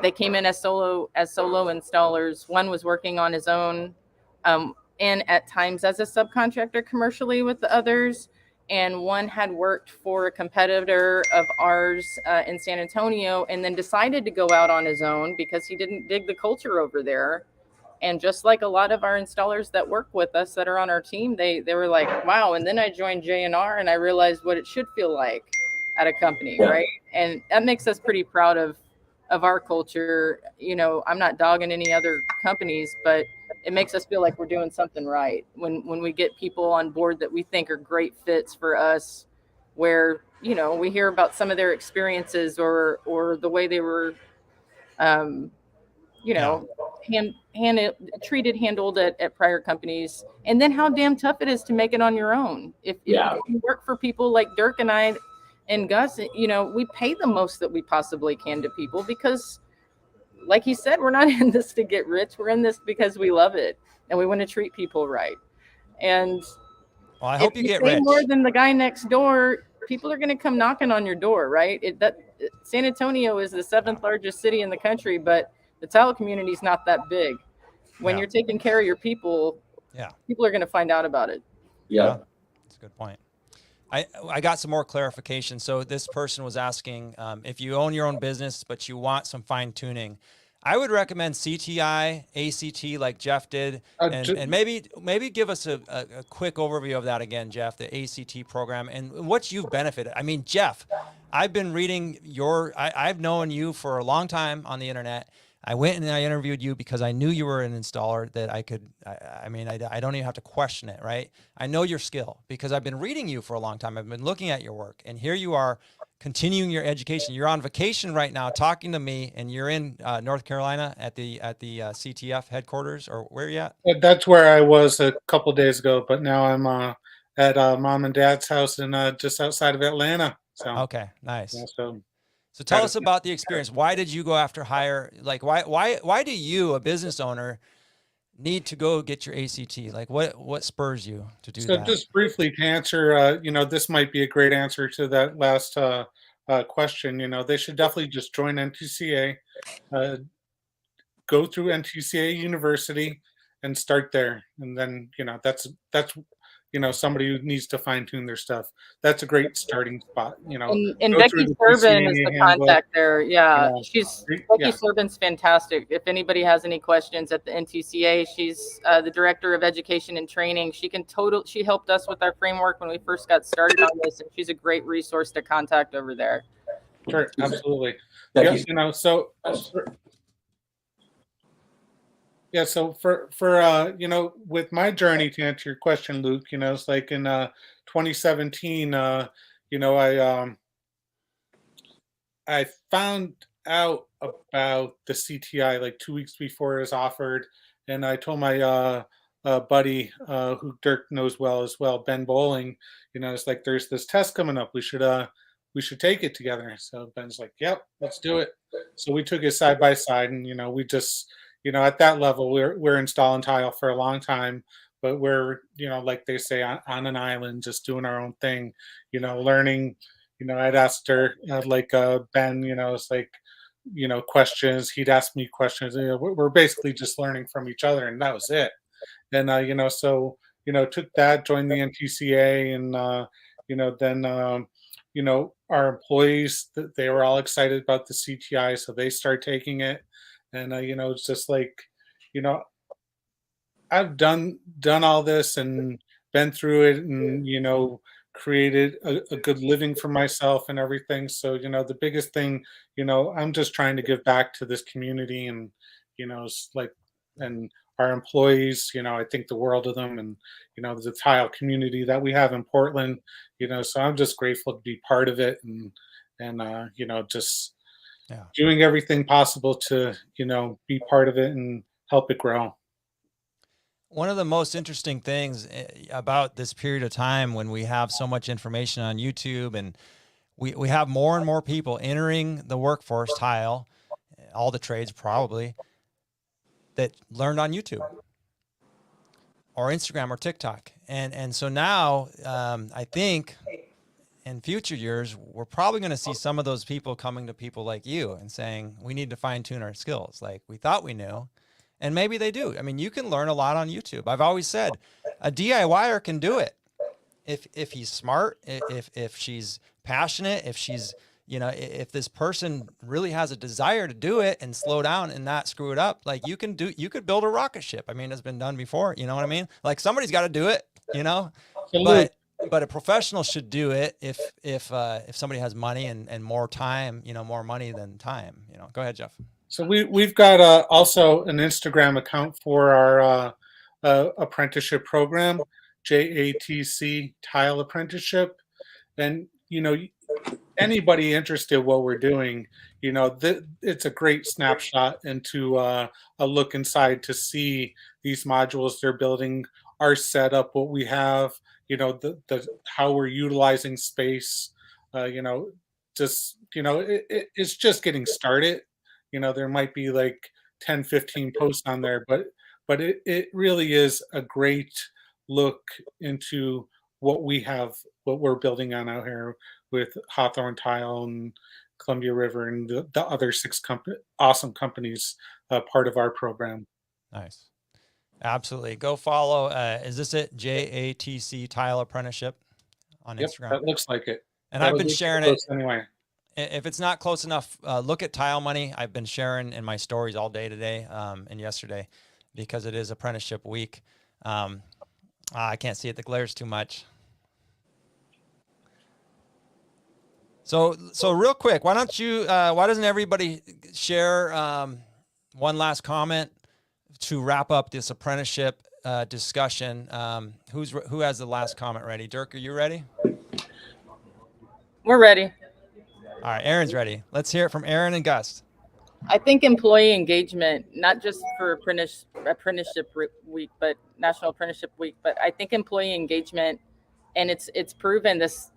they came in as solo installers. One was working on his own, and at times as a subcontractor commercially with the others. And one had worked for a competitor of ours in San Antonio, and then decided to go out on his own because he didn't dig the culture over there. And just like a lot of our installers that work with us that are on our team, they were like, wow. And then I joined JNR and I realized what it should feel like at a company, right? And that makes us pretty proud of our culture. You know, I'm not dogging any other companies, but it makes us feel like we're doing something right when we get people on board that we think are great fits for us, where, you know, we hear about some of their experiences or the way they were, you know, handled at prior companies, and then how damn tough it is to make it on your own. If you work for people like Dirk and I and Gus, you know, we pay the most that we possibly can to people because, like he said, we're not in this to get rich. We're in this because we love it and we want to treat people right. And well, I hope you get rich. More than the guy next door, people are going to come knocking on your door, right? San Antonio is the 7th largest city in the country, but the tile community is not that big. When you're taking care of your people, people are going to find out about it. Yeah, that's a good point. I got some more clarification. So this person was asking if you own your own business, but you want some fine tuning. I would recommend CTI, ACT, like Jeff did, and maybe give us a quick overview of that again, Jeff, the ACT program and what you've benefited. I mean, Jeff, I've been reading I've known you for a long time on the internet. I went and I interviewed you because I knew you were an installer that I don't even have to question it, right? I know your skill because I've been reading you for a long time. I've been looking at your work, and here you are continuing your education. You're on vacation right now talking to me, and you're in North Carolina at the CTF headquarters, or where are you at? That's where I was a couple days ago, but now I'm at mom and dad's house in just outside of Atlanta. So Okay, nice. yeah, so So tell us about the experience. Why did you go after hire? Like, why do you, a business owner, need to go get your ACT? Like, what spurs you to do so that? just briefly to answer, this might be a great answer to that last question. They should definitely just join NTCA, go through NTCA University, and start there. And then that's somebody who needs to fine tune their stuff. That's a great starting spot. And Go through Becky the Serban is PCNA the handbook. contact there. Yeah, Becky Yeah. Serban's fantastic. If anybody has any questions at the NTCA, she's the director of education and training. She helped us with our framework when we first got started on this, and she's a great resource to contact over there. Sure, absolutely. Becky, Yeah, so for with my journey, to answer your question, Luke, it's like in 2017, I found out about the CTI like 2 weeks before it was offered, and I told my buddy who Dirk knows well as well, Ben Bowling, it's like there's this test coming up. We should take it together. So Ben's like, "Yep, let's do it." So we took it side by side, and we just at that level, we're installing tile for a long time, but we're like they say, on an island, just doing our own thing, learning. I'd asked her Ben, it's like questions. He'd ask me questions. We're basically just learning from each other, and that was it. And took that, joined the NTCA, and then our employees, they were all excited about the CTI, so they start taking it. And it's just like I've done all this and been through it, and created a good living for myself and everything. So the biggest thing, I'm just trying to give back to this community, and it's like, and our employees, I think the world of them, and the tile community that we have in Portland, so I'm just grateful to be part of it, and just doing everything possible to be part of it and help it grow. One of the most interesting things about this period of time, when we have so much information on YouTube, and we have more and more people entering the workforce, tile, all the trades probably, that learned on YouTube or Instagram or TikTok. And so now I think in future years, we're probably going to see some of those people coming to people like you and saying, we need to fine tune our skills. Like we thought we knew. And maybe they do. I mean, you can learn a lot on YouTube. I've always said a DIYer can do it. If he's smart, if she's passionate, if she's, if this person really has a desire to do it and slow down and not screw it up, like you could build a rocket ship. I mean, it's been done before, you know what I mean? Like somebody's got to do it, but a professional should do it if somebody has money and more time, more money than time, Go ahead, Jeff. So we've got also an Instagram account for our apprenticeship program, JATC Tile Apprenticeship, and anybody interested in what we're doing, it's a great snapshot into a look inside to see these modules they're building, our setup, what we have, the how we're utilizing space, it's just getting started. There might be like 10, 15 posts on there, but it really is a great look into what we have, what we're building on out here with Hawthorne Tile and Columbia River and the other 6 awesome companies part of our program. Nice. Absolutely. Go follow. Is this it? JATC Tile Apprenticeship on Instagram. That looks like it. And I've been sharing it anyway. If it's not close enough, look at TileMoney. I've been sharing in my stories all day today and yesterday because it is apprenticeship week. I can't see it. The glare's too much. So real quick, why doesn't everybody share one last comment to wrap up this apprenticeship discussion. Who has the last comment ready? Dirk, are you ready? We're ready. All right, Aaron's ready. Let's hear it from Aaron and Gus. I think employee engagement, not just for apprenticeship week, but National Apprenticeship Week, but I think employee engagement, and it's proven this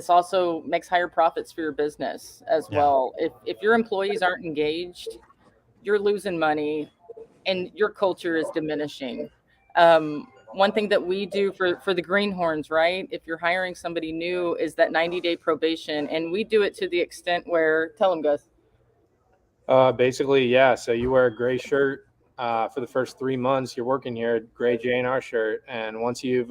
also makes higher profits for your business as well. If your employees aren't engaged, you're losing money and your culture is diminishing. One thing that we do for the greenhorns, right? If you're hiring somebody new, is that 90-day probation. And we do it to the extent where, tell them, Gus. Basically, yeah. So you wear a gray shirt for the first 3 months. You're working here, gray J&R shirt, and once you've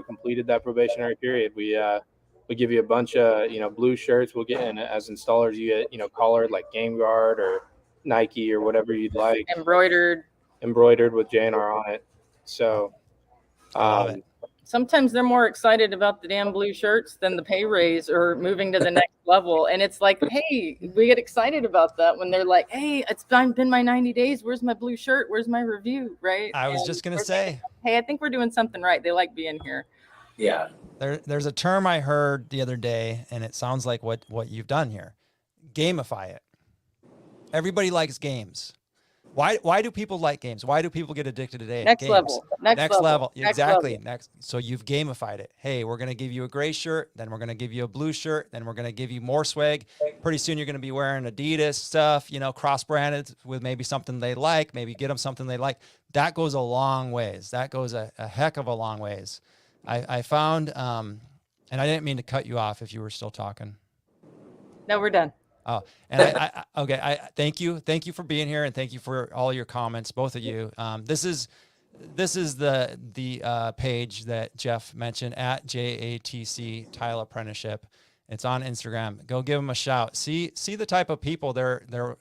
completed that probationary period, we give you a bunch of blue shirts. We'll get in as installers. You get collared like Game Guard or Nike or whatever you'd like, embroidered with J&R on it. So I love it. Sometimes they're more excited about the damn blue shirts than the pay raise or moving to the next level. And it's like, hey, we get excited about that when they're like, hey, it's been my 90 days. Where's my blue shirt? Where's my review? Right. I was just going to say, hey, I think we're doing something right. They like being here. Yeah. There's a term I heard the other day, and it sounds like what you've done here. Gamify it. Everybody likes games. Why do people like games? Why do people get addicted to games? Next level. Exactly. Next. So you've gamified it. Hey, we're going to give you a gray shirt. Then we're going to give you a blue shirt. Then we're going to give you more swag. Pretty soon you're going to be wearing Adidas stuff, cross-branded with maybe something they like. Maybe get them something they like. That goes a long ways. That goes a heck of a long ways. I found, and I didn't mean to cut you off if you were still talking. No, we're done. Oh, and I thank you for being here, and thank you for all your comments, both of you. This is the page that Jeff mentioned at JATC Tile Apprenticeship. It's on Instagram. Go give them a shout. See the type of people they're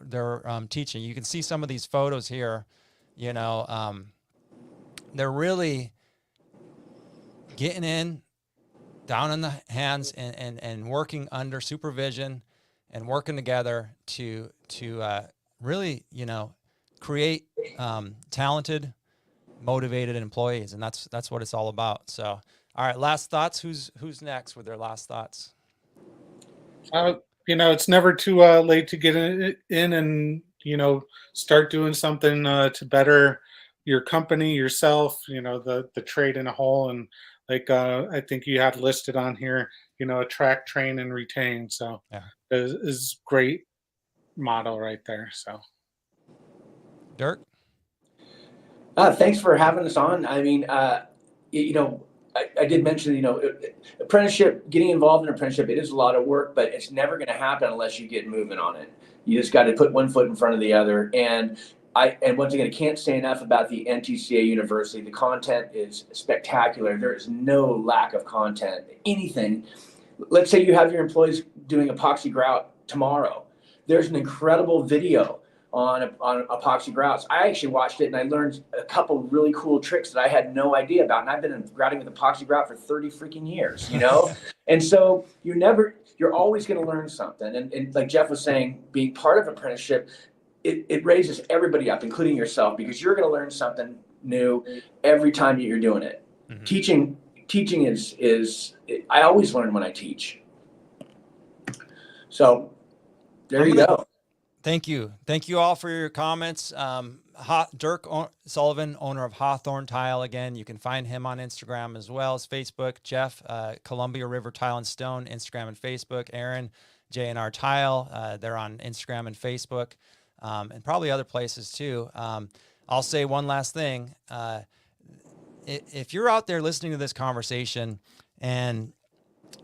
teaching. You can see some of these photos here. They're really getting in down on the hands and working under supervision and working together to really, create talented, motivated employees. And that's what it's all about. So, all right, last thoughts. Who's next with their last thoughts? It's never too late to get in and, start doing something to better your company, yourself, the trade in a whole. And like I think you had listed on here, attract, train, and retain. So yeah, is great motto right there. So, Dirk, thanks for having us on. I mean, I did mention, apprenticeship, getting involved in apprenticeship, it is a lot of work, but it's never going to happen unless you get moving on it. You just got to put one foot in front of the other. And once again, I can't say enough about the NTCA University. The content is spectacular. There is no lack of content. Anything. Let's say you have your employees doing epoxy grout tomorrow. There's an incredible video on epoxy grouts. I actually watched it and I learned a couple really cool tricks that I had no idea about. And I've been grouting with epoxy grout for 30 freaking years, And so you're always going to learn something. And like Jeff was saying, being part of apprenticeship, it raises everybody up, including yourself, because you're going to learn something new every time you're doing it. Mm-hmm. Teaching is I always learn when I teach. So there you go. Thank you all for your comments. Dirk Sullivan, owner of Hawthorne Tile. Again, you can find him on Instagram as well as Facebook. Jeff, Columbia River Tile and Stone, Instagram and Facebook. Aaron, J&R Tile, they're on Instagram and Facebook. And probably other places too. I'll say one last thing. If you're out there listening to this conversation and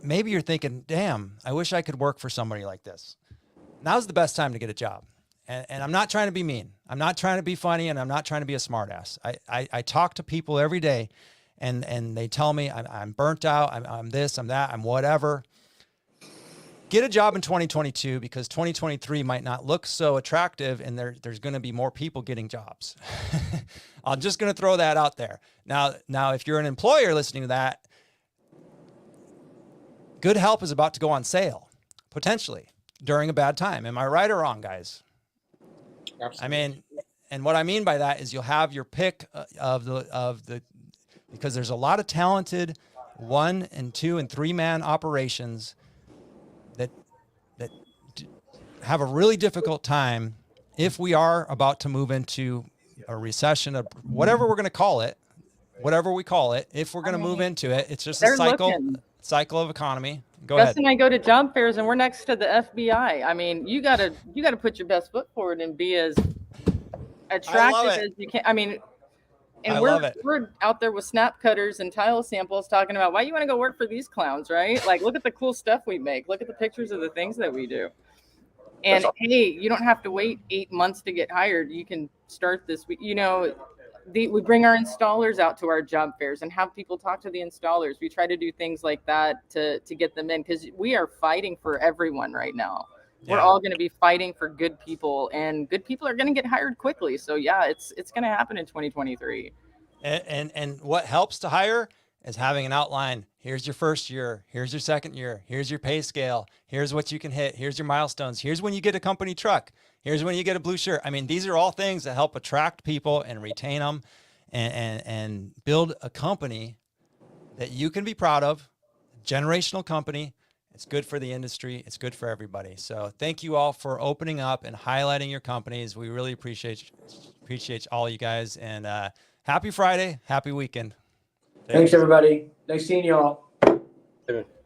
maybe you're thinking, damn, I wish I could work for somebody like this. Now's the best time to get a job. And I'm not trying to be mean. I'm not trying to be funny, and I'm not trying to be a smartass. I talk to people every day and they tell me I'm burnt out. I'm this, I'm that, I'm whatever. Get a job in 2022 because 2023 might not look so attractive, and there's going to be more people getting jobs. I'm just going to throw that out there. Now, if you're an employer listening to that, good help is about to go on sale, potentially, during a bad time. Am I right or wrong, guys? Absolutely. I mean, And what I mean by that is you'll have your pick of the because there's a lot of talented 1 and 2 and 3 man operations that have a really difficult time if we are about to move into a recession, whatever we're going to call it, whatever we call it. If we're going to move into it, it's just a They're cycle of economy. Go ahead. Gus and I go to job fairs and we're next to the FBI. I mean, you gotta put your best foot forward and be as attractive as you can. I mean, and we're out there with snap cutters and tile samples talking about why you want to go work for these clowns, right? Like, look at the cool stuff we make. Look at the pictures of the things that we do. And hey, you don't have to wait 8 months to get hired. You can start this week. You know, we bring our installers out to our job fairs and have people talk to the installers. We try to do things like that to get them in, because we are fighting for everyone right now. We're all going to be fighting for good people, and good people are going to get hired quickly. So yeah, it's going to happen in 2023. And what helps to hire is having an outline. Here's your first year. Here's your second year. Here's your pay scale. Here's what you can hit. Here's your milestones. Here's when you get a company truck. Here's when you get a blue shirt. I mean, these are all things that help attract people and retain them and build a company that you can be proud of, a generational company. It's good for the industry. It's good for everybody. So thank you all for opening up and highlighting your companies. We really appreciate all you guys, and happy Friday. Happy weekend. Thanks everybody. Nice seeing you all.